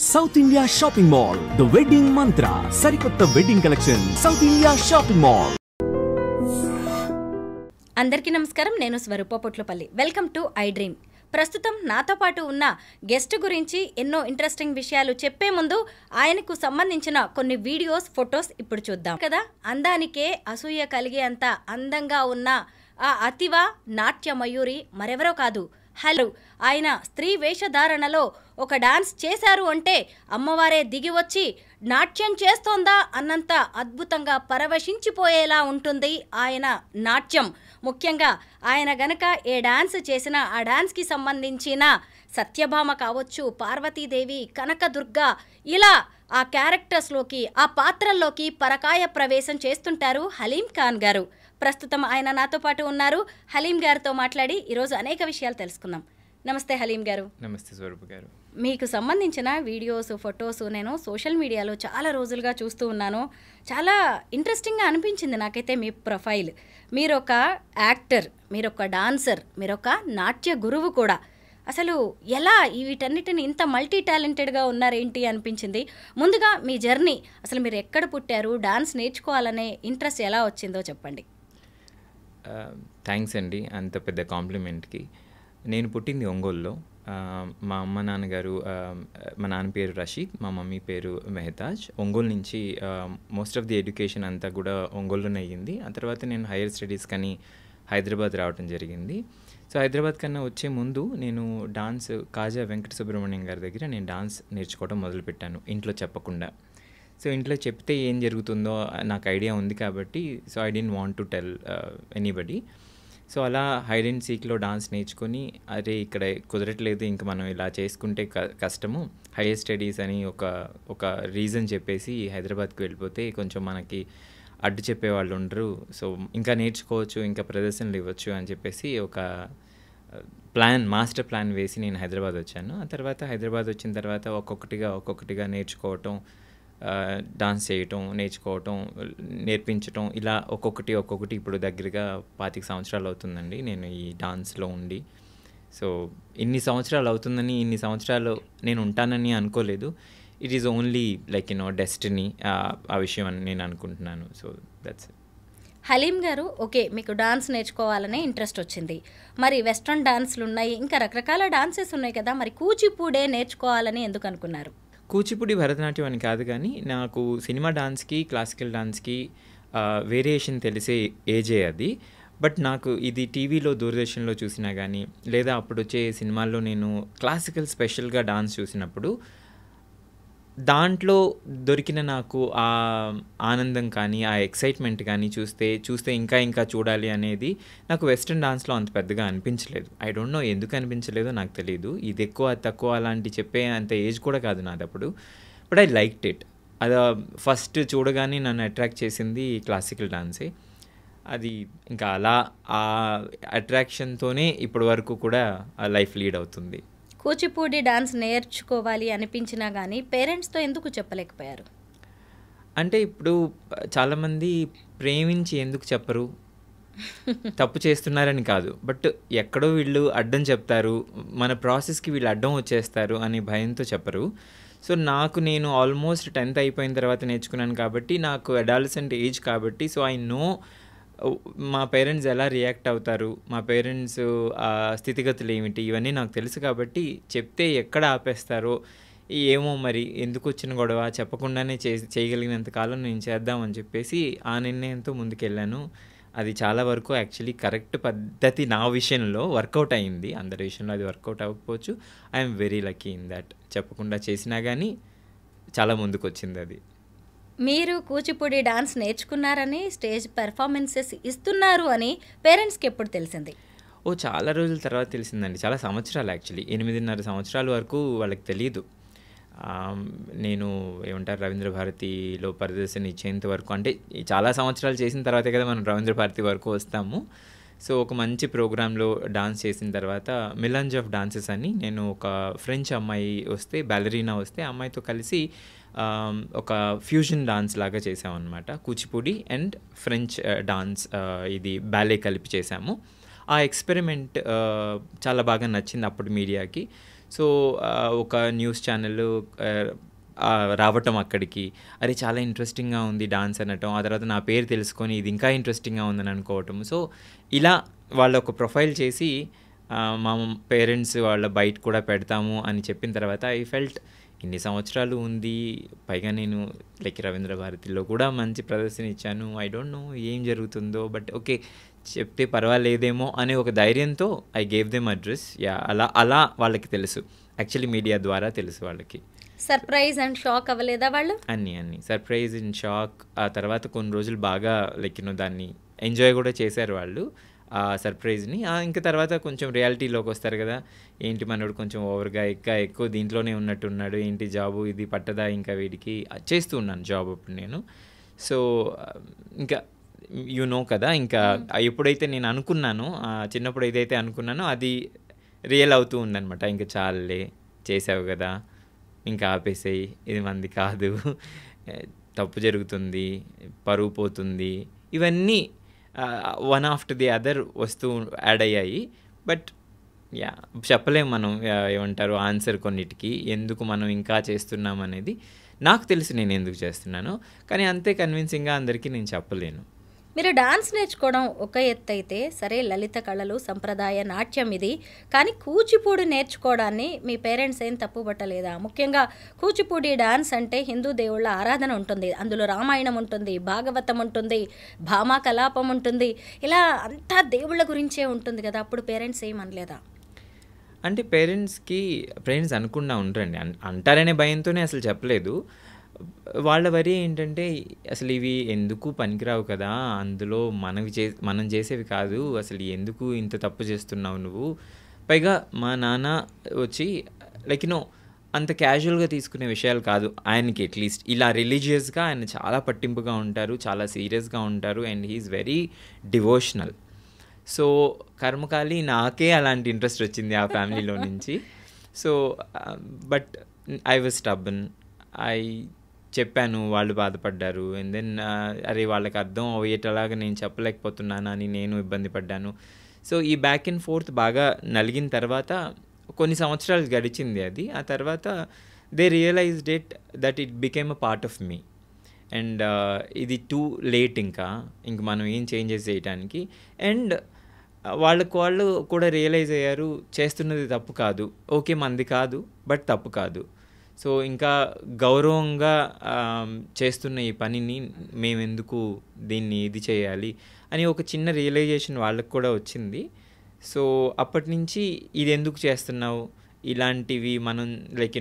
South India shopping mall the wedding Mantra సరికొత్త wedding collection south India shopping mall. అందరికీ నమస్కారం. నేను Swaroopa Potlapalli. Welcome to iDream. ప్రస్తుతం నాతో పాటు ఉన్న గెస్ట్ గురించి ఎన్నో ఇంట్రెస్టింగ్ విషయాలు చెప్పే ముందు ఆయనకు సంబంధించిన కొన్ని వీడియోస్, ఫొటోస్ ఇప్పుడు చూద్దాం కదా. అందానికే అసూయ కలిగే అంత అందంగా ఉన్న ఆ అతివ నాట్య మయూరి మరెవరో కాదు, హలో. ఆయన స్త్రీ వేషధారణలో ఒక డాన్స్ చేశారు అంటే అమ్మవారే దిగి వచ్చి నాట్యం చేస్తోందా అన్నంత అద్భుతంగా పరవశించిపోయేలా ఉంటుంది ఆయన నాట్యం. ముఖ్యంగా ఆయన గనక ఏ డాన్స్ చేసినా ఆ డాన్స్కి సంబంధించిన సత్యభామ కావచ్చు, పార్వతీదేవి, కనకదుర్గ, ఇలా ఆ క్యారెక్టర్స్లోకి, ఆ పాత్రల్లోకి పరకాయ ప్రవేశం చేస్తుంటారు హలీం ఖాన్ గారు. ప్రస్తుతం ఆయన నాతో పాటు ఉన్నారు. హలీం గారితో మాట్లాడి ఈరోజు అనేక విషయాలు తెలుసుకుందాం. నమస్తే హలీం గారు. నమస్తే స్వరూప్ గారు. మీకు సంబంధించిన వీడియోస్, ఫొటోస్ నేను సోషల్ మీడియాలో చాలా రోజులుగా చూస్తూ ఉన్నాను. చాలా ఇంట్రెస్టింగ్గా అనిపించింది నాకైతే మీ ప్రొఫైల్. మీరొక యాక్టర్, మీరొక డాన్సర్, మీరొక నాట్య గురువు కూడా. అసలు ఎలా వీటన్నిటిని ఇంత మల్టీ టాలెంటెడ్గా ఉన్నారేంటి అనిపించింది. ముందుగా మీ జర్నీ, అసలు మీరు ఎక్కడ పుట్టారు, డాన్స్ నేర్చుకోవాలనే ఇంట్రెస్ట్ ఎలా వచ్చిందో చెప్పండి. థ్యాంక్స్ అండి అంత పెద్ద కాంప్లిమెంట్కి. నేను పుట్టింది ఒంగోలులో. మా అమ్మ నాన్నగారు, మా నాన్న పేరు రషీద్, మా మమ్మీ పేరు మెహతాజ్. ఒంగోలు నుంచి మోస్ట్ ఆఫ్ ది ఎడ్యుకేషన్ అంతా కూడా ఒంగోలులోనే అయ్యింది. ఆ తర్వాత నేను హైయర్ స్టడీస్ కానీ హైదరాబాద్ రావడం జరిగింది. సో హైదరాబాద్ కన్నా వచ్చే ముందు నేను డాన్స్ కాజా వెంకట సుబ్రహ్మణ్యం గారి దగ్గర నేను డాన్స్ నేర్చుకోవడం మొదలుపెట్టాను, ఇంట్లో చెప్పకుండా. సో ఇంట్లో చెప్తే ఏం జరుగుతుందో నాకు ఐడియా ఉంది కాబట్టి, so I don't want to tell anybody. So అలా హైడ్ అండ్ సీక్లో డాన్స్ నేర్చుకొని, అరే ఇక్కడ కుదరట్లేదు, ఇంక మనం ఇలా చేసుకుంటే కష్టము, హైయర్ స్టడీస్ అని ఒక రీజన్ చెప్పేసి హైదరాబాద్కి వెళ్ళిపోతే కొంచెం మనకి అడ్డు చెప్పేవాళ్ళు ఉండరు, సో ఇంకా నేర్చుకోవచ్చు, ఇంకా ప్రదర్శనలు ఇవ్వచ్చు అని చెప్పేసి ఒక మాస్టర్ ప్లాన్ వేసి నేను హైదరాబాద్ వచ్చాను. ఆ తర్వాత హైదరాబాద్ వచ్చిన తర్వాత ఒక్కొక్కటిగా నేర్చుకోవటం, డాన్స్ చేయటం, నేర్పించటం, ఇలా ఒక్కొక్కటి ఇప్పుడు దగ్గరగా 25 సంవత్సరాలు అవుతుందండి నేను ఈ డాన్స్లో ఉండి. సో ఇన్ని సంవత్సరాలు అవుతుందని, ఇన్ని సంవత్సరాలు నేను ఉంటానని అనుకోలేదు. It is only like destiny, ఆ విషయం అని నేను అనుకుంటున్నాను. So that's it. హలీం గారు, ఓకే, మీకు డాన్స్ నేర్చుకోవాలనే ఇంట్రెస్ట్ వచ్చింది. మరి వెస్ట్రన్ డాన్స్లు ఉన్నాయి, ఇంకా రకరకాల డాన్సెస్ ఉన్నాయి కదా, మరి కూచిపూడే నేర్చుకోవాలని ఎందుకు అనుకున్నారు? కూచిపూడి, భరతనాట్యం అని కాదు, కానీ నాకు సినిమా డాన్స్కి, క్లాసికల్ డాన్స్కి వేరియేషన్ తెలిసే ఏజే అది. బట్ నాకు ఇది టీవీలో, దూరదర్శన్లో చూసినా కానీ, లేదా అప్పుడు వచ్చే సినిమాల్లో నేను క్లాసికల్ స్పెషల్గా డాన్స్ చూసినప్పుడు దాంట్లో దొరికిన నాకు ఆ ఆనందం కానీ, ఆ ఎక్సైట్మెంట్ కానీ చూస్తే ఇంకా చూడాలి అనేది నాకు వెస్ట్రన్ డాన్స్లో అంత పెద్దగా అనిపించలేదు. ఐ డోంట్ నో ఎందుకు అనిపించలేదో నాకు తెలియదు. ఇది ఎక్కువ తక్కువ అలాంటి చెప్పే అంత ఏజ్ కూడా కాదు నాదప్పుడు. But I liked it. అది ఫస్ట్ చూడగానే నన్ను అట్రాక్ట్ చేసింది క్లాసికల్ డాన్సే. అది ఇంకా అలా ఆ అట్రాక్షన్తోనే ఇప్పటి వరకు కూడా ఆ లైఫ్ లీడ్ అవుతుంది. కూచిపూడి డాన్స్ నేర్చుకోవాలి అనిపించినా కానీ పేరెంట్స్తో ఎందుకు చెప్పలేకపోయారు? అంటే ఇప్పుడు చాలామంది ప్రేమించి ఎందుకు చెప్పరు, తప్పు చేస్తున్నారని కాదు, బట్ ఎక్కడో వీళ్ళు అడ్డం చెప్తారు, మన ప్రాసెస్కి వీళ్ళు అడ్డం వచ్చేస్తారు అనే భయంతో చెప్పరు. సో నేను ఆల్మోస్ట్ 10th అయిపోయిన తర్వాత నేర్చుకున్నాను కాబట్టి, నాకు అడాలసెంట్ ఏజ్ కాబట్టి, సో ఐ నో మా పేరెంట్స్ ఎలా రియాక్ట్ అవుతారు, మా పేరెంట్స్ స్థితిగతులు ఏమిటి, ఇవన్నీ నాకు తెలుసు కాబట్టి చెప్తే ఎక్కడ ఆపేస్తారో ఏమో, మరి ఎందుకు వచ్చిన గొడవ, చెప్పకుండానే చేయగలిగినంత కాలం నేను చేద్దామని చెప్పేసి ఆ నిర్ణయంతో ముందుకెళ్ళాను. అది చాలా వరకు యాక్చువల్లీ కరెక్ట్ పద్ధతి నా విషయంలో వర్కౌట్ అయింది. అందరి విషయంలో అది వర్కౌట్ అవ్వకపోవచ్చు. I'm very lucky in that. చెప్పకుండా చేసినా కానీ చాలా ముందుకు వచ్చింది అది. మీరు కూచిపూడి డాన్స్ నేర్చుకున్నారని, స్టేజ్ పెర్ఫార్మెన్సెస్ ఇస్తున్నారు అని పేరెంట్స్కి ఎప్పుడు తెలిసింది? చాలా రోజుల తర్వాత తెలిసిందండి. చాలా సంవత్సరాలు, యాక్చువల్లీ 8.5 సంవత్సరాల వరకు వాళ్ళకి తెలియదు. నేను రవీంద్ర భారతిలో ప్రదర్శన ఇచ్చేంత వరకు, అంటే చాలా సంవత్సరాలు చేసిన తర్వాతే కదా మనం రవీంద్ర భారతి వరకు వస్తాము. సో ఒక మంచి ప్రోగ్రాంలో డాన్స్ చేసిన తర్వాత మిలాంజ్ ఆఫ్ డాన్సెస్ అని, నేను ఒక ఫ్రెంచ్ అమ్మాయి వస్తే, బ్యాలరీనా వస్తే, అమ్మాయితో కలిసి ఒక ఫ్యూజన్ డాన్స్ లాగా చేసామన్నమాట. కూచిపూడి అండ్ ఫ్రెంచ్ డాన్స్, ఇది బ్యాలే కలిపి చేసాము. ఆ ఎక్స్పెరిమెంట్ చాలా బాగా నచ్చింది అప్పుడు మీడియాకి. సో ఒక న్యూస్ ఛానల్ రావటం అక్కడికి, అరే చాలా ఇంట్రెస్టింగ్గా ఉంది డాన్స్ అనటం, ఆ తర్వాత నా పేరు తెలుసుకొని ఇది ఇంకా ఇంట్రెస్టింగ్గా ఉందని అనుకోవటం. సో ఇలా వాళ్ళ ఒక ప్రొఫైల్ చేసి మా పేరెంట్స్ వాళ్ళ బయట కూడా పెడతాము అని చెప్పిన తర్వాత ఐ ఫెల్ట్ ఇన్ని సంవత్సరాలు ఉంది, పైగా నేను లైక్ రవీంద్ర భారతిలో కూడా మంచి ప్రదర్శన ఇచ్చాను, ఐ డోంట్ నో ఏం జరుగుతుందో, బట్ ఓకే చెప్తే పర్వాలేదేమో అనే ఒక ధైర్యంతో I gave them address. Yeah అలా వాళ్ళకి తెలుసు, యాక్చువల్లీ మీడియా ద్వారా తెలుసు వాళ్ళకి. సర్ప్రైజ్ అండ్ షాక్ అవ్వలేదా వాళ్ళు? అన్నీ సర్ప్రైజ్ అండ్ షాక్. ఆ తర్వాత కొన్ని రోజులు బాగా లైక్ దాన్ని ఎంజాయ్ కూడా చేశారు వాళ్ళు ఆ సర్ప్రైజ్ని. ఇంకా తర్వాత కొంచెం రియాలిటీలోకి వస్తారు కదా, ఏంటి మనోడు కొంచెం ఓవర్గా ఎక్కువ దీంట్లోనే ఉన్నట్టున్నాడు, ఏంటి జాబు ఇది పట్టదా ఇంకా వీడికి, చేస్తూ ఉన్నాను జాబ్ అప్పుడు నేను. సో ఇంకా కదా, ఇంకా ఎప్పుడైతే నేను అనుకున్నానో చిన్నప్పుడు ఏదైతే అనుకున్నానో అది రియల్ అవుతూ ఉందన్నమాట. ఇంకా చాలే చేసావు కదా, ఇంకా ఆపేసేయి, ఇది మంది కాదు, తప్పు జరుగుతుంది, పరువు పోతుంది, ఇవన్నీ వన్ ఆఫ్టర్ ది అదర్ వస్తూ యాడ్ అయ్యాయి. బట్ యా చెప్పలేము మనం ఏమంటారు ఆన్సర్ కొన్నిటికి, ఎందుకు మనం ఇంకా చేస్తున్నాం అనేది నాకు తెలిసి నేను ఎందుకు చేస్తున్నాను, కానీ అంతే కన్విన్సింగ్గా అందరికీ నేను చెప్పలేను. మీరు డాన్స్ నేర్చుకోవడం ఒక ఎత్తు అయితే సరే, లలిత కళలు సంప్రదాయ నాట్యం ఇది, కానీ కూచిపూడి నేర్చుకోవడాన్ని మీ పేరెంట్స్ ఏం తప్పుపట్టలేదా? ముఖ్యంగా కూచిపూడి డాన్స్ అంటే హిందూ దేవుళ్ళ ఆరాధన ఉంటుంది, అందులో రామాయణం ఉంటుంది, భాగవతం ఉంటుంది, భామా కలాపం ఉంటుంది, ఇలా అంతా దేవుళ్ళ గురించే ఉంటుంది కదా, అప్పుడు పేరెంట్స్ ఏమనలేదా? అంటే పేరెంట్స్ అనుకుండా ఉండరండి, అంటారనే భయంతోనే అసలు చెప్పలేదు. వాళ్ళ వరి ఏంటంటే అసలు ఇవి ఎందుకు పనికిరావు కదా, అందులో మనం చేసేవి కాదు, అసలు ఎందుకు ఇంత తప్పు చేస్తున్నావు నువ్వు. పైగా మా నాన్న వచ్చి లైక్ అంత క్యాజువల్గా తీసుకునే విషయాలు కాదు ఆయనకి, అట్లీస్ట్ ఇలా రిలీజియస్గా ఆయన చాలా పట్టింపుగా ఉంటారు, చాలా సీరియస్గా ఉంటారు, and he's very devotional. So కర్మకాలి నాకే అలాంటి ఇంట్రెస్ట్ వచ్చింది ఆ ఫ్యామిలీలో నుంచి. So but I was stubborn, చెప్పాను, వాళ్ళు బాధపడ్డారు, అండ్ దెన్ అరే వాళ్ళకి అర్థం అయ్యేటలాగా నేను చెప్పలేకపోతున్నాను అని నేను ఇబ్బంది పడ్డాను. సో ఈ బ్యాక్ అండ్ ఫోర్త్ బాగా నలిగిన తర్వాత కొన్ని సంవత్సరాలు గడిచింది అది. ఆ తర్వాత they realised that it became a part of me, and ఇది టూ లేట్, ఇంకా మనం ఏం చేంజెస్ చేయడానికి. అండ్ వాళ్ళు కూడా రియలైజ్ అయ్యారు, చేస్తున్నది తప్పు కాదు, ఓకే మంది కాదు బట్ తప్పు కాదు, సో ఇంకా గౌరవంగా చేస్తున్న ఈ పనిని మేమెందుకు దీన్ని ఇది చేయాలి అని ఒక చిన్న రియలైజేషన్ వాళ్ళకు కూడా వచ్చింది. సో అప్పటి నుంచి ఇది ఎందుకు చేస్తున్నావు ఇలాంటివి మనం లైక్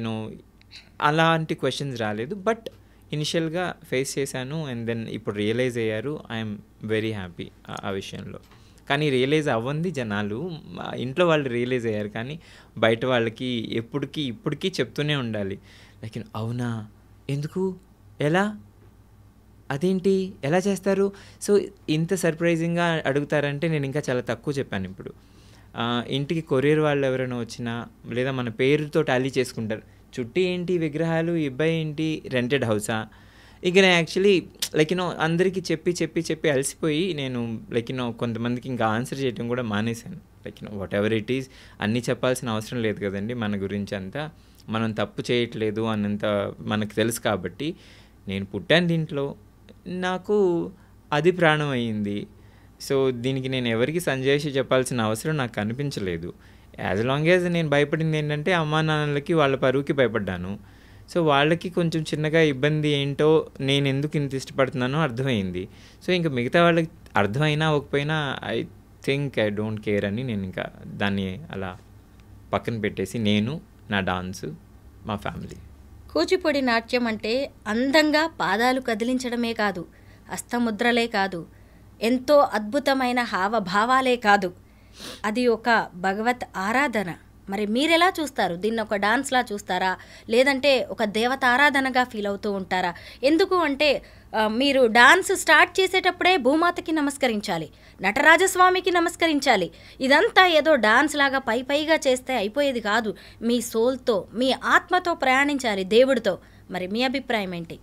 అలాంటి క్వశ్చన్స్ రాలేదు, బట్ ఇనిషియల్గా ఫేస్ చేశాను, అండ్ దెన్ ఇప్పుడు రియలైజ్ అయ్యారు. ఐఎమ్ వెరీ హ్యాపీ ఆ విషయంలో. కానీ రియలైజ్ అవ్వంది జనాలు, ఇంట్లో వాళ్ళు రియలైజ్ అయ్యారు, కానీ బయట వాళ్ళకి ఇప్పటికీ చెప్తూనే ఉండాలి, లైక్ అవునా, ఎందుకు, ఎలా, అదేంటి, ఎలా చేస్తారు. సో ఇంత సర్ప్రైజింగ్గా అడుగుతారంటే నేను ఇంకా చాలా తక్కువ చెప్పాను. ఇప్పుడు ఇంటికి కొరియర్ వాళ్ళు ఎవరైనా వచ్చినా లేదా మన పేరుతో టాలీ చేసుకుంటారు, చుట్టూ ఏంటి విగ్రహాలు, ఇబ్బాయి ఏంటి రెంటెడ్ హౌసా. ఇక నేను యాక్చువల్లీ లైక్ అందరికీ చెప్పి అలసిపోయి నేను లైక్ కొంతమందికి ఇంకా ఆన్సర్ చేయడం కూడా మానేశాను. Like what ever it is, అన్నీ చెప్పాల్సిన అవసరం లేదు కదండి మన గురించి అంతా, మనం తప్పు చేయట్లేదు అన్నంత మనకు తెలుసు. కాబట్టి నేను పుట్టాను దీంట్లో, నాకు అది ప్రాణం అయ్యింది. సో దీనికి నేను ఎవరికి సంజాయిషి చెప్పాల్సిన అవసరం నాకు కనిపించలేదు. యాజ్ లాంగ్ యాజ్ నేను భయపడింది ఏంటంటే అమ్మా నాన్నలకి వాళ్ళ పరువుకి భయపడ్డాను. సో వాళ్ళకి కొంచెం చిన్నగా ఇబ్బంది ఏంటో, నేను ఎందుకు ఇంత ఇష్టపడుతున్నానో అర్థమైంది. సో ఇంకా మిగతా వాళ్ళకి అర్థమైనా అవ్వకపోయినా I think I don't care అని నేను ఇంకా దాన్ని అలా పక్కన పెట్టేసి నేను, నా డాన్సు, మా ఫ్యామిలీ. కూచిపూడి నాట్యం అంటే అందంగా పాదాలు కదిలించడమే కాదు, హస్తముద్రలే కాదు, ఎంతో అద్భుతమైన హావభావాలే కాదు, అది ఒక భగవత్ ఆరాధన. మరి మీరెలా చూస్తారు? దీన్ని ఒక డాన్స్లా చూస్తారా, లేదంటే ఒక దేవత ఆరాధనగా ఫీల్ అవుతూ ఉంటారా? ఎందుకు అంటే మీరు డాన్స్ స్టార్ట్ చేసేటప్పుడే భూమాతకి నమస్కరించాలి, నటరాజస్వామికి నమస్కరించాలి. ఇదంతా ఏదో డాన్స్ లాగా పైగా చేస్తే అయిపోయేది కాదు. మీ సోల్తో, మీ ఆత్మతో ప్రయాణించాలి దేవుడితో. మరి మీ అభిప్రాయం ఏంటి?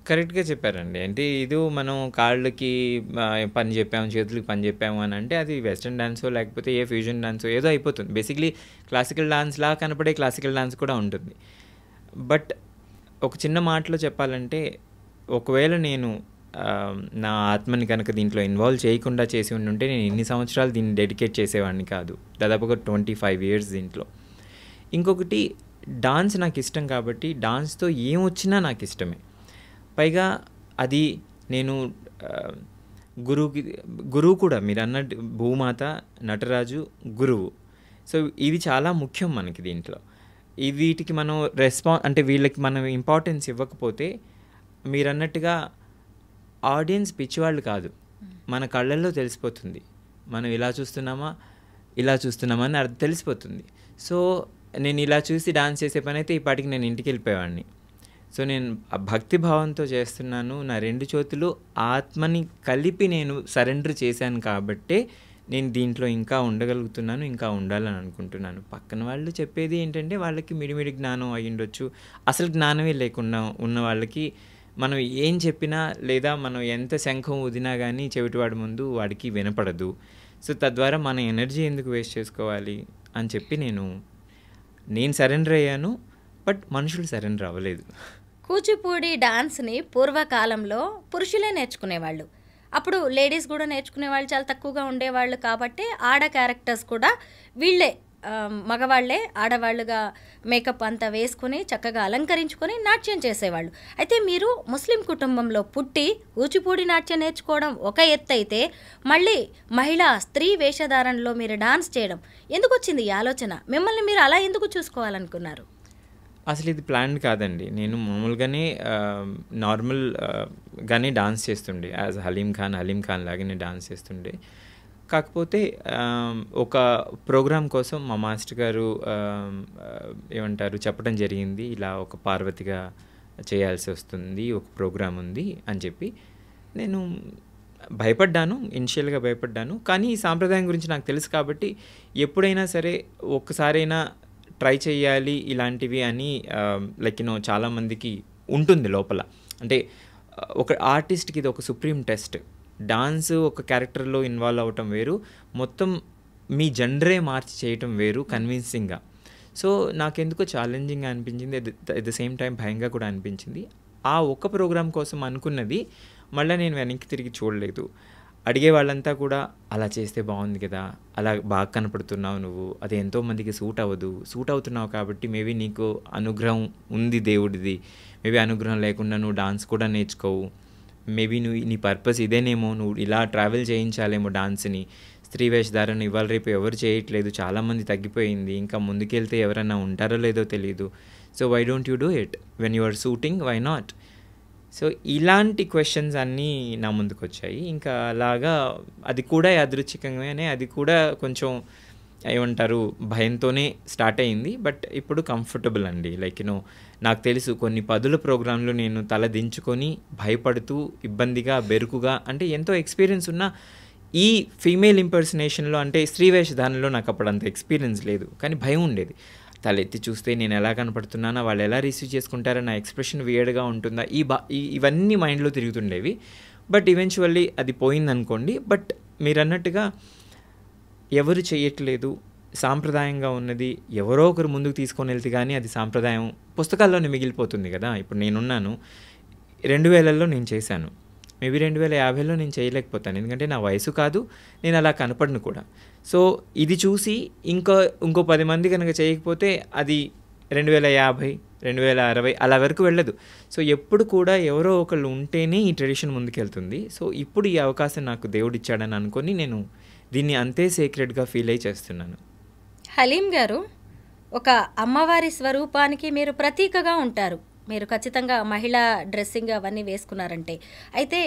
కరెక్ట్‌గా చెప్పారండి. అంటే ఇది మనం కాళ్ళకి పని చెప్పాము, చేతులకి పని చెప్పాము అని అంటే అది వెస్టర్న్ డాన్సో లేకపోతే ఏ ఫ్యూజన్ డాన్సో ఏదో అయిపోతుంది. బేసిక్‌లీ క్లాసికల్ డాన్స్‌లా కనపడే క్లాసికల్ డాన్స్ కూడా ఉంటుంది. బట్ ఒక చిన్న మాటలో చెప్పాలంటే ఒకవేళ నేను నా ఆత్మని కనుక దీంట్లో ఇన్వాల్వ్ చేయకుండా చేసి ఉండుంటే నేను ఇన్ని సంవత్సరాలు దీన్ని డెడికేట్ చేసేవాడిని కాదు. దాదాపుగా 25 ఇయర్స్ దీంట్లో. ఇంకొకటి డాన్స్ నాకు ఇష్టం కాబట్టి డాన్స్‌తో ఏమొచ్చినా నాకు ఇష్టమే. పైగా అది నేను గురువు కూడా మీరన్నట్టు భూమాత, నటరాజు, గురువు. సో ఇవి చాలా ముఖ్యం మనకి దీంట్లో. వీటికి మనం అంటే వీళ్ళకి మనం ఇంపార్టెన్స్ ఇవ్వకపోతే మీరన్నట్టుగా ఆడియన్స్ పిచ్చివాళ్ళు కాదు. మన కళ్ళల్లో తెలిసిపోతుంది. మనం ఇలా చూస్తున్నామా, ఇలా చూస్తున్నామా అని తెలిసిపోతుంది. సో నేను ఇలా చూసి డాన్స్ చేసే పని అయితే ఈ పాటికి నేను ఇంటికి వెళ్ళిపోయేవాడిని. సో నేను భక్తి భావంతో చేస్తున్నాను. నా 2 చేతులు ఆత్మని కలిపి నేను సరెండర్ చేశాను కాబట్టే నేను దీంట్లో ఇంకా ఉండగలుగుతున్నాను, ఇంకా ఉండాలని అనుకుంటున్నాను. పక్కన వాళ్ళు చెప్పేది ఏంటంటే వాళ్ళకి మిడిమిడి జ్ఞానం అయ్యుండొచ్చు. అసలు జ్ఞానమే లేకుండా ఉన్న వాళ్ళకి మనం ఏం చెప్పినా లేదా మనం ఎంత శంఖం ఊదినా కానీ చెవిటివాడి ముందు వాడికి వినపడదు. సో తద్వారా మన ఎనర్జీ ఎందుకు వేస్ట్ చేసుకోవాలి అని చెప్పి నేను సరెండర్ అయ్యాను. బట్ మనుషులు సరెండర్ అవ్వలేదు. కూచిపూడి డాన్స్ని పూర్వకాలంలో పురుషులే నేర్చుకునేవాళ్ళు. అప్పుడు లేడీస్ కూడా నేర్చుకునేవాళ్ళు చాలా తక్కువగా ఉండేవాళ్ళు కాబట్టి ఆడ క్యారెక్టర్స్ కూడా వీళ్ళే మగవాళ్లే ఆడవాళ్ళుగా మేకప్ అంతా వేసుకుని చక్కగా అలంకరించుకొని నాట్యం చేసేవాళ్ళు. అయితే మీరు ముస్లిం కుటుంబంలో పుట్టి కూచిపూడి నాట్యం నేర్చుకోవడం ఒక ఎత్తు అయితే మళ్ళీ మహిళా స్త్రీ వేషధారణలో మీరు డాన్స్ చేయడం ఎందుకు వచ్చింది ఈ ఆలోచన? మిమ్మల్ని మీరు అలా ఎందుకు చూసుకోవాలనుకున్నారు? అసలు ఇది ప్లాన్ కాదండి. నేను మామూలుగానే నార్మల్గానే డాన్స్ చేస్తుండే. యాజ్ హలీం ఖాన్ లాగానే డాన్స్ చేస్తుండే. కాకపోతే ఒక ప్రోగ్రామ్ కోసం మా మాస్టర్ గారు చెప్పడం జరిగింది, ఇలా ఒక పార్వతిగా చేయాల్సి వస్తుంది, ఒక ప్రోగ్రామ్ ఉంది అని చెప్పి. నేను భయపడ్డాను, ఇనిషియల్గా భయపడ్డాను. కానీ ఈ సాంప్రదాయం గురించి నాకు తెలుసు కాబట్టి ఎప్పుడైనా సరే ఒక్కసారైనా ట్రై చేయాలి ఇలాంటివి అని చాలామందికి ఉంటుంది లోపల. అంటే ఒక ఆర్టిస్ట్కి ఇది ఒక సుప్రీం టెస్ట్. డాన్స్ ఒక క్యారెక్టర్లో ఇన్వాల్వ్ అవ్వటం వేరు, మొత్తం మీ జనరే మార్చి చేయటం వేరు కన్విన్సింగ్గా. సో నాకెందుకో ఛాలెంజింగ్గా అనిపించింది, అట్ ద సేమ్ టైం భయంగా కూడా అనిపించింది. ఆ ఒక్క ప్రోగ్రామ్ కోసం అనుకున్నది మళ్ళీ నేను వెనక్కి తిరిగి చూడలేదు. అడిగే వాళ్ళంతా కూడా అలా చేస్తే బాగుంది కదా, అలా బాగా కనపడుతున్నావు నువ్వు, అది ఎంతోమందికి సూట్ అవుతున్నావు కాబట్టి మేబీ నీకు అనుగ్రహం ఉంది దేవుడిది, మేబీ అనుగ్రహం లేకుండా నువ్వు డాన్స్ కూడా నేర్చుకోవు, మేబీ నీ పర్పస్ ఇదేనేమో, నువ్వు ఇలా ట్రావెల్ చేయించాలేమో డాన్స్ని, స్త్రీ వేషధారణ ఇవాళ రేపు ఎవరు చేయట్లేదు, చాలామంది తగ్గిపోయింది, ఇంకా ముందుకెళ్తే ఎవరైనా ఉంటారో లేదో తెలియదు, so why don't you do it when you are shooting, why not? So ఇలాంటి క్వశ్చన్స్ అన్నీ నా ముందుకు వచ్చాయి. ఇంకా అలాగా అది కూడా యాదృచ్ఛికంగానే, అది కూడా కొంచెం భయంతోనే స్టార్ట్ అయింది. బట్ ఇప్పుడు కంఫర్టబుల్ అండి. నాకు తెలుసు కొన్ని పదుల ప్రోగ్రాంలు నేను తల దించుకొని భయపడుతూ ఇబ్బందిగా బెరుకుగా, అంటే ఎంతో ఎక్స్పీరియన్స్ ఉన్న ఈ ఫీమేల్ ఇంపర్సనేషన్లో, అంటే స్త్రీ వేషధారణలో నాకు అప్పుడు అంత ఎక్స్పీరియన్స్ లేదు, కానీ భయం ఉండేది. తలెత్తి చూస్తే నేను ఎలా కనపడుతున్నానా, వాళ్ళు ఎలా రిసీవ్ చేసుకుంటారో, నా ఎక్స్ప్రెషన్ వియర్డ్గా ఉంటుందా, ఇవన్నీ మైండ్లో తిరుగుతుండేవి. బట్ ఈవెన్చువల్లీ అది పోయిందనుకోండి. బట్ మీరు అన్నట్టుగా ఎవరు చేయట్లేదు, సాంప్రదాయంగా ఉన్నది ఎవరో ఒకరు ముందుకు తీసుకొని వెళ్తే కానీ అది సాంప్రదాయం పుస్తకాల్లోనే మిగిలిపోతుంది కదా. ఇప్పుడు నేనున్నాను, 2000లో నేను చేశాను, మేబీ 2050లో నేను చేయలేకపోతాను, ఎందుకంటే నా వయసు కాదు, నేను అలా కనపడను కూడా. సో ఇది చూసి ఇంకో 10 మంది కనుక చేయకపోతే అది 2050, 2060 అలా వరకు వెళ్ళదు. సో ఎప్పుడు కూడా ఎవరో ఒకళ్ళు ఉంటేనే ఈ ట్రెడిషన్ ముందుకెళ్తుంది. సో ఇప్పుడు ఈ అవకాశం నాకు దేవుడు ఇచ్చాడని అనుకొని నేను దీన్ని అంతే సీక్రెట్గా ఫీల్ అయ్యి చేస్తున్నాను. హలీం గారు, ఒక అమ్మవారి స్వరూపానికి మీరు ప్రతీకగా ఉంటారు. మీరు ఖచ్చితంగా మహిళా డ్రెస్సింగ్ అవన్నీ వేసుకున్నారంటే, అయితే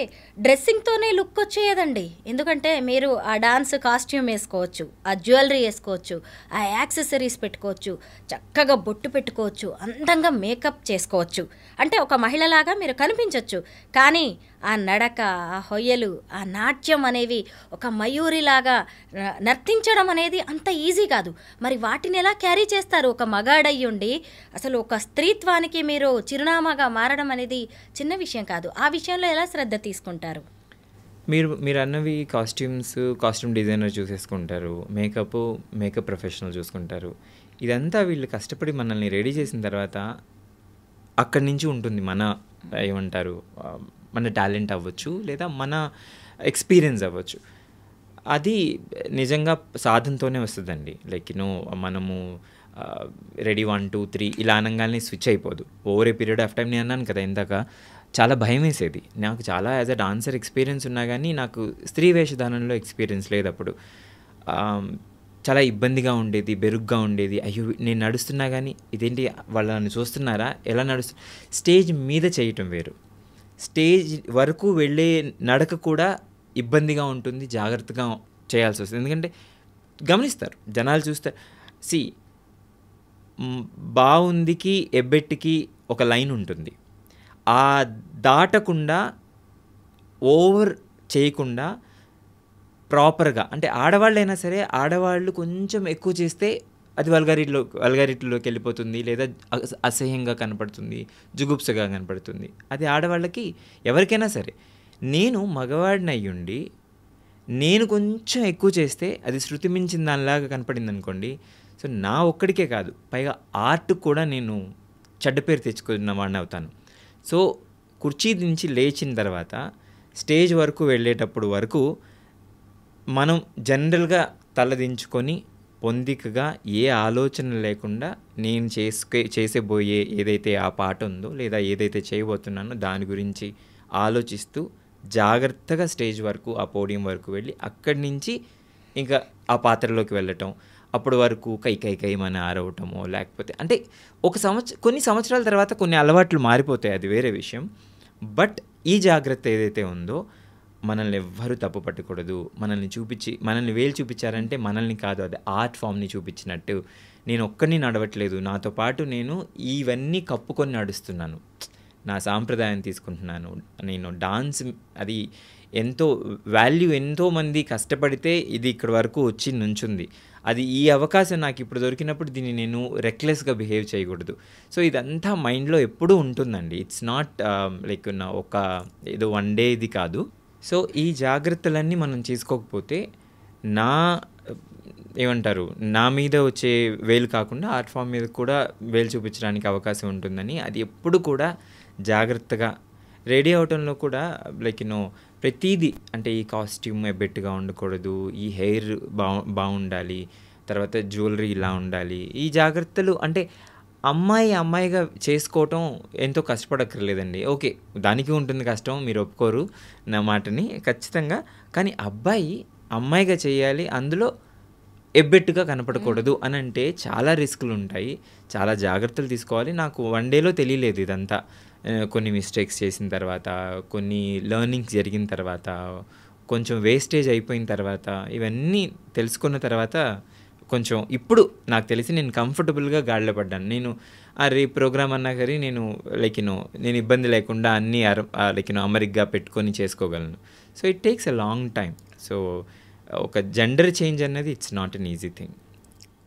డ్రెస్సింగ్తోనే లుక్ వచ్చేయదండి. ఎందుకంటే మీరు ఆ డాన్స్ కాస్ట్యూమ్ వేసుకోవచ్చు, ఆ జ్యువెలరీ వేసుకోవచ్చు, ఆ యాక్సెసరీస్ పెట్టుకోవచ్చు, చక్కగా బొట్టు పెట్టుకోవచ్చు, అందంగా మేకప్ చేసుకోవచ్చు, అంటే ఒక మహిళలాగా మీరు కనిపించవచ్చు. కానీ ఆ నడక, ఆ హొయ్యలు, ఆ నాట్యం అనేవి ఒక మయూరిలాగా నర్తించడం అనేది అంత ఈజీ కాదు. మరి వాటిని ఎలా క్యారీ చేస్తారు? ఒక మగాడయ్యుండి అసలు ఒక స్త్రీత్వానికి మీరు చిరునామాగా మారడం అనేది చిన్న విషయం కాదు. ఆ విషయంలో ఎలా శ్రద్ధ తీసుకుంటారు? మీరు అన్నవి కాస్ట్యూమ్ డిజైనర్ చూసేసుకుంటారు, మేకప్ ప్రొఫెషనల్ చూసుకుంటారు. ఇదంతా వీళ్ళు కష్టపడి మనల్ని రెడీ చేసిన తర్వాత అక్కడి నుంచి ఉంటుంది మన ఏమంటారు మన టాలెంట్ అవ్వచ్చు, లేదా మన ఎక్స్పీరియన్స్ అవ్వచ్చు. అది నిజంగా సాధనతోనే వస్తుందండి. లైక్ మనము రెడీ 1 2 3 ఇలా అనగానే స్విచ్ అయిపోదు. Over a period of time నేను అన్నాను కదా ఇందాక, చాలా భయం వేసేది నాకు. చాలా యాజ్ అ డాన్సర్ ఎక్స్పీరియన్స్ ఉన్నా కానీ నాకు స్త్రీ వేషధానంలో ఎక్స్పీరియన్స్ లేదు. అప్పుడు చాలా ఇబ్బందిగా ఉండేది, బెరుగ్గా ఉండేది. అయ్యో నేను నడుస్తున్నా కానీ ఇదేంటి వాళ్ళు నన్ను చూస్తున్నారా, ఎలా స్టేజ్ మీద చేయటం వేరు, స్టేజ్ వరకు వెళ్ళే నడక కూడా ఇబ్బందిగా ఉంటుంది, జాగ్రత్తగా చేయాల్సి వస్తుంది. ఎందుకంటే గమనిస్తారు, జనాలు చూస్తారు. బాగుందికి ఎబ్బెట్టికి ఒక లైన్ ఉంటుంది. ఆ దాటకుండా, ఓవర్ చేయకుండా ప్రాపర్గా, అంటే ఆడవాళ్ళైనా సరే ఆడవాళ్ళు కొంచెం ఎక్కువ చేస్తే అది వల్గారిటీలోకి వెళ్ళిపోతుంది, లేదా అసహ్యంగా కనపడుతుంది, జుగుప్సగా కనపడుతుంది. అది ఆడవాళ్ళకి ఎవరికైనా సరే. నేను మగవాడిని అయ్యుండి నేను కొంచెం ఎక్కువ చేస్తే అది శృతి మించిన దానిలాగా కనపడింది అనుకోండి. సో నా ఒక్కడికే కాదు, పైగా ఆర్ట్ కూడా నేను చెడ్డ పేరు తెచ్చుకున్న వాడిని అవుతాను. సో కుర్చీ నుంచి లేచిన తర్వాత స్టేజ్ వరకు వెళ్ళేటప్పుడు వరకు మనం జనరల్గా తలదించుకొని పొందికగా ఏ ఆలోచన లేకుండా నేను చేసేబోయే ఏదైతే ఆ పాట ఉందో, లేదా ఏదైతే చేయబోతున్నానో దాని గురించి ఆలోచిస్తూ జాగ్రత్తగా స్టేజ్ వరకు, ఆ పోడియం వరకు వెళ్ళి అక్కడి నుంచి ఇంకా ఆ పాత్రలోకి వెళ్ళటం. అప్పటి వరకు కై మన ఆరవటమో, లేకపోతే అంటే కొన్ని సంవత్సరాల తర్వాత కొన్ని అలవాట్లు మారిపోతాయి, అది వేరే విషయం. బట్ ఈ జాగ్రత్త ఏదైతే ఉందో, మనల్ని ఎవ్వరూ తప్పు పట్టకూడదు. మనల్ని వేలు చూపించారంటే మనల్ని కాదు, అది ఆర్ట్ ఫామ్ని చూపించినట్టు. నేను ఒక్కడిని నడవట్లేదు, నాతో పాటు నేను ఇవన్నీ కప్పుకొని నడుస్తున్నాను, నా సాంప్రదాయం తీసుకుంటున్నాను. నేను డాన్స్ అది ఎంతో వాల్యూ, ఎంతోమంది కష్టపడితే ఇది ఇక్కడి వరకు వచ్చి నుంచుంది. అది ఈ అవకాశం నాకు ఇప్పుడు దొరికినప్పుడు దీన్ని నేను రెక్లెస్గా బిహేవ్ చేయకూడదు. సో ఇదంతా మైండ్లో ఎప్పుడూ ఉంటుందండి. ఇట్స్ నాట్ లైక్ ఒక ఏదో వన్ డే ఇది కాదు. సో ఈ జాగ్రత్తలన్నీ మనం చేసుకోకపోతే నా మీద వచ్చే వేలు కాకుండా ఆర్ట్ ఫామ్ మీద కూడా వేలు చూపించడానికి అవకాశం ఉంటుందని, అది ఎప్పుడు కూడా జాగ్రత్తగా రెడీ అవటంలో కూడా లైక్ ప్రతీది, అంటే ఈ కాస్ట్యూమ్ ఎబ్బెట్టుగా ఉండకూడదు, ఈ హెయిర్ బాగుండాలి, తర్వాత జ్యువెలరీ ఇలా ఉండాలి. ఈ జాగ్రత్తలు అంటే అమ్మాయిగా చేసుకోవటం ఎంతో కష్టపడక్కర్లేదండి. ఓకే, దానికి ఉంటుంది కష్టం, మీరు ఒప్పుకోరు నా మాటని ఖచ్చితంగా. కానీ అమ్మాయిగా చేయాలి, అందులో ఎబ్బెట్టుగా కనపడకూడదు అని అంటే చాలా రిస్కులు ఉంటాయి, చాలా జాగ్రత్తలు తీసుకోవాలి. నాకు వన్ డేలో తెలియలేదు ఇదంతా. కొన్ని మిస్టేక్స్ చేసిన తర్వాత, కొన్ని లెర్నింగ్స్ జరిగిన తర్వాత, కొంచెం వేస్టేజ్ అయిపోయిన తర్వాత, ఇవన్నీ తెలుసుకున్న తర్వాత కొంచెం ఇప్పుడు నాకు తెలిసి నేను కంఫర్టబుల్గా గాడిలో పడ్డాను. నేను ప్రోగ్రామ్ అన్నా సరే నేను నేను ఇబ్బంది లేకుండా అన్నీ అమరిగ్గా పెట్టుకొని చేసుకోగలను. So it takes a long time. So ఒక జెండర్ చేంజ్ అన్నది it's not an easy thing.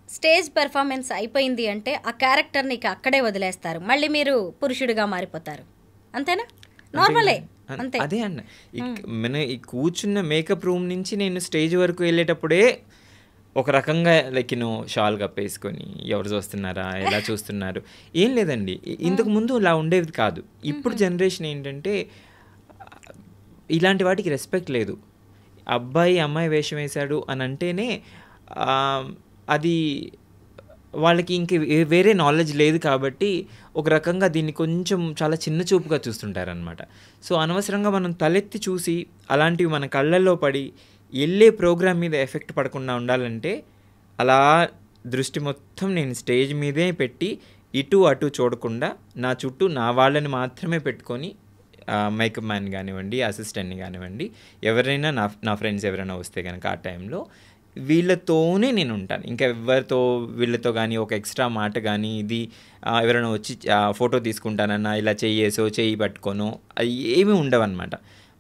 Stage performance అయిపోయింది అంటే ఆ క్యారెక్టర్ని అక్కడే వదిలేస్తారు, మళ్ళీ మీరు పురుషుడిగా మారిపోతారు, అంతేనా? నార్మలే, అంతే. అదే అన్న, మన ఈ కూర్చున్న మేకప్ రూమ్ నుంచి నేను స్టేజ్ వరకు వెళ్ళేటప్పుడే ఒక రకంగా షాల్ కప్పేసుకొని ఎవరు చూస్తున్నారా, ఎలా చూస్తున్నారు, ఏం లేదండి. ఇంతకు ముందు ఇలా ఉండేది కాదు. ఇప్పుడు జనరేషన్ ఏంటంటే ఇలాంటి వాటికి రెస్పెక్ట్ లేదు. అమ్మాయి వేషం వేశాడు అని అంటేనే అది వాళ్ళకి ఇంక వేరే నాలెడ్జ్ లేదు కాబట్టి ఒక రకంగా దీన్ని కొంచెం చాలా చిన్న చూపుగా చూస్తుంటారనమాట. సో అనవసరంగా మనం తలెత్తి చూసి అలాంటివి మన కళ్ళల్లో పడి వెళ్ళే ప్రోగ్రామ్ మీద ఎఫెక్ట్ పడకుండా ఉండాలంటే అలా దృష్టి మొత్తం నేను స్టేజ్ మీదే పెట్టి ఇటు అటు చూడకుండా నా చుట్టూ నా వాళ్ళని మాత్రమే పెట్టుకొని, మేకప్ మ్యాన్ కానివ్వండి, అసిస్టెంట్ని కానివ్వండి, ఎవరైనా నా ఫ్రెండ్స్ ఎవరైనా వస్తే కనుక ఆ టైంలో వీళ్ళతోనే నేను ఉంటాను. ఇంకా ఎవరితో వీళ్ళతో కానీ ఒక ఎక్స్ట్రా మాట కానీ, ఇది ఎవరైనా వచ్చి ఫోటో తీసుకుంటానన్నా ఇలా చెయ్యి పట్టుకోను, అవి ఏమీ ఉండవన్నమాట.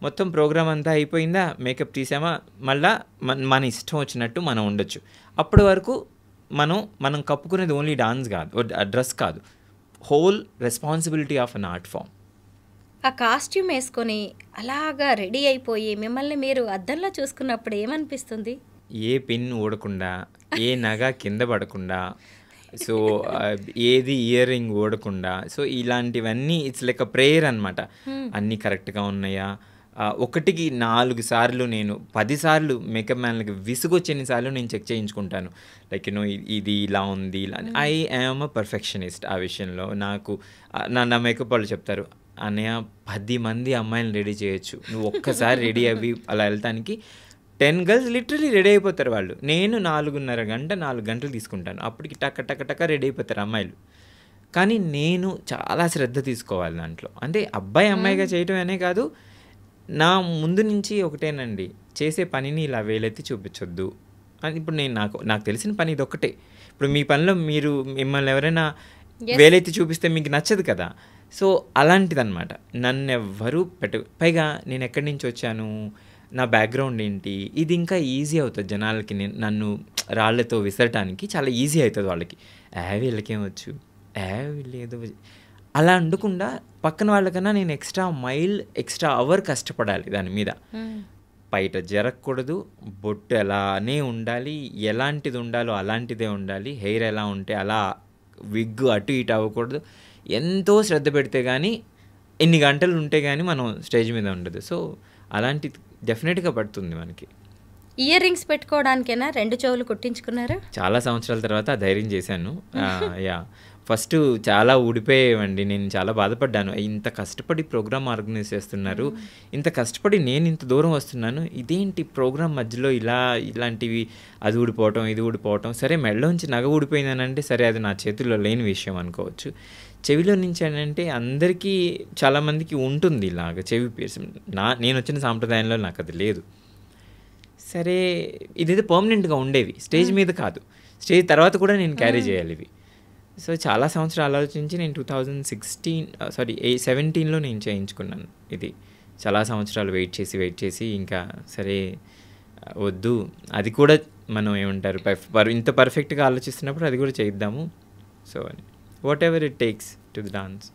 మొత్తం ప్రోగ్రామ్ అంతా అయిపోయిందా, మేకప్ తీసామా, మళ్ళా మన ఇష్టం వచ్చినట్టు మనం ఉండొచ్చు. అప్పటి వరకు మనం కప్పుకునేది ఓన్లీ డాన్స్ కాదు, డ్రెస్ కాదు, whole responsibility of an art form. ఆ కాస్ట్యూమ్ వేసుకొని అలాగా రెడీ అయిపోయి మిమ్మల్ని మీరు అద్దంలో చూసుకున్నప్పుడు ఏమనిపిస్తుంది? ఏ పిన్ ఊడకుండా, ఏ నగ కింద పడకుండా, సో ఏది ఇయర్ రింగ్ ఊడకుండా, సో ఇలాంటివన్నీ ఇట్స్ లైక్ అ ప్రేయర్ అనమాట. అన్నీ కరెక్ట్గా ఉన్నాయా, ఒకటికి 4 సార్లు, నేను 10 సార్లు మేకప్ మ్యాన్లకి విసుగొచ్చేసార్లు నేను చెక్ చేయించుకుంటాను. లైక్ ఇది ఇలా ఉంది, ఇలా. ఐ యామ్ అ పర్ఫెక్షనిస్ట్ ఆ విషయంలో. నాకు నా మేకప్ వాళ్ళు చెప్తారు, అన్నయ్య 10 మంది అమ్మాయిలను రెడీ చేయొచ్చు, నువ్వు ఒక్కసారి రెడీ అవి అలా వెళ్తానికి 10 గర్ల్స్ లిటరలీ రెడీ అయిపోతారు వాళ్ళు. నేను 4 గంటలు తీసుకుంటాను, అప్పటికి టక్క టక్క టక్క రెడీ అయిపోతారు అమ్మాయిలు. కానీ నేను చాలా శ్రద్ధ తీసుకోవాలి దాంట్లో. అంటే అబ్బాయి అమ్మాయిగా చేయటం అనే కాదు, నా ముందు నుంచి ఒకటేనండి, చేసే పనిని ఇలా వేలెత్తి చూపించొద్దు అని. ఇప్పుడు నాకు తెలిసిన పని ఇది ఒక్కటే. ఇప్పుడు మీ పనిలో మిమ్మల్ని ఎవరైనా వేలెత్తి చూపిస్తే మీకు నచ్చదు కదా. సో అలాంటిదన్నమాట. నన్ను ఎవ్వరూ పైగా నేను ఎక్కడి నుంచి వచ్చాను, నా బ్యాక్గ్రౌండ్ ఏంటి, ఇది ఇంకా ఈజీ అవుతుంది జనాలకి. నన్ను రాళ్లతో విసరటానికి చాలా ఈజీ అవుతుంది వాళ్ళకి. వీళ్ళకేమొచ్చు, వీళ్ళేదో అలా ఉండకుండా పక్కన వాళ్ళకన్నా నేను ఎక్స్ట్రా అవర్ కష్టపడాలి దాని మీద. బయట జరగకూడదు, బొట్టు ఎలానే ఉండాలి, ఎలాంటిది ఉండాలో అలాంటిదే ఉండాలి, హెయిర్ ఎలా ఉంటే అలా, విగ్ అటు ఇటు అవ్వకూడదు. ఎంతో శ్రద్ధ పెడితే కానీ, ఎన్ని గంటలు ఉంటే కానీ మనం స్టేజ్ మీద ఉండదు. సో అలాంటి డెఫినెట్గా పడుతుంది మనకి. ఇయర్ రింగ్స్ పెట్టుకోవడానికైనా 2 చెవులు కుట్టించుకున్నారా? చాలా సంవత్సరాల తర్వాత ఆ ధైర్యం చేశాను. ఫస్ట్ చాలా ఊడిపోయేవండి, నేను చాలా బాధపడ్డాను. ఇంత కష్టపడి ప్రోగ్రామ్ ఆర్గనైజ్ చేస్తున్నారు, ఇంత కష్టపడి నేను ఇంత దూరం వస్తున్నాను, ఇదేంటి ప్రోగ్రామ్ మధ్యలో ఇలాంటివి, అది ఊడిపోవటం ఇది ఊడిపోవటం. సరే మెడలోంచి నగ ఊడిపోయిందనంటే సరే, అది నా చేతుల్లో లేని విషయం అనుకోవచ్చు. చెవిలో నుంచి అంటే అందరికీ చాలామందికి ఉంటుంది ఇలాగ చెవి పీర్సింగ్. నేను వచ్చిన సాంప్రదాయంలో నాకు అది లేదు. సరే ఇదైతే పర్మనెంట్గా ఉండేవి, స్టేజ్ మీద కాదు, స్టేజ్ తర్వాత కూడా నేను క్యారీ చేయాలి ఇవి. సో చాలా సంవత్సరాలు ఆలోచించి నేను 2017లో నేను చేయించుకున్నాను ఇది. చాలా సంవత్సరాలు వెయిట్ చేసి ఇంకా సరే వద్దు, అది కూడా మనం ఏమంటారు ఇంత పర్ఫెక్ట్గా ఆలోచిస్తున్నప్పుడు అది కూడా చేద్దాము. So what ever it takes to the dance.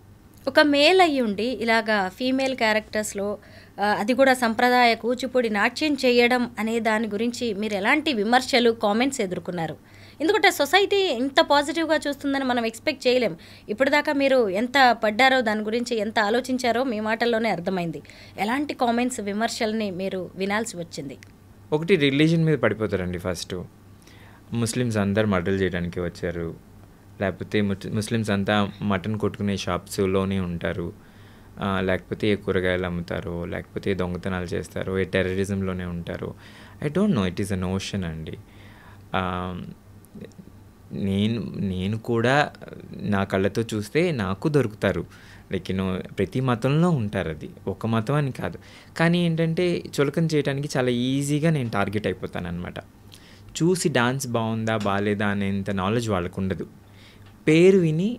ఒక మేల్ అయ్యుండి ఇలాగా ఫీమేల్ క్యారెక్టర్స్లో అది కూడా సంప్రదాయ కూచిపూడి నాట్యం చేయడం అనే దాని గురించి మీరు ఎలాంటి విమర్శలు, కామెంట్స్ ఎదుర్కొన్నారు? ఎందుకంటే సొసైటీ ఇంత పాజిటివ్గా చూస్తుందని మనం ఎక్స్పెక్ట్ చేయలేం. ఇప్పటిదాకా మీరు ఎంత పడ్డారో, దాని గురించి ఎంత ఆలోచించారో మీ మాటల్లోనే అర్థమైంది. ఎలాంటి కామెంట్స్, విమర్శల్ని మీరు వినాల్సి వచ్చింది? ఒకటి, రిలీజన్ మీద పడిపోతారండి. ఫస్ట్ ముస్లిమ్స్ అందరు మర్డర్లు చేయడానికి వచ్చారు, లేకపోతే ముస్లిమ్స్ అంతా మటన్ కొట్టుకునే షాప్స్లోనే ఉంటారు, లేకపోతే ఏ కూరగాయలు అమ్ముతారో, లేకపోతే దొంగతనాలు చేస్తారో, ఏ టెర్రరిజంలోనే ఉంటారో. I don't know, it is a notion అండి. నేను కూడా నా కళ్ళతో చూస్తే నాకు దొరుకుతారు. లైక్ ప్రతి మతంలో ఉంటారు, అది ఒక మతం అని కాదు. కానీ ఏంటంటే చులకన చేయడానికి చాలా ఈజీగా నేను టార్గెట్ అయిపోతాను అనమాట. చూసి డాన్స్ బాగుందా బాగాలేదా అనేంత నాలెడ్జ్ వాళ్ళకు ఉండదు. పేరు విని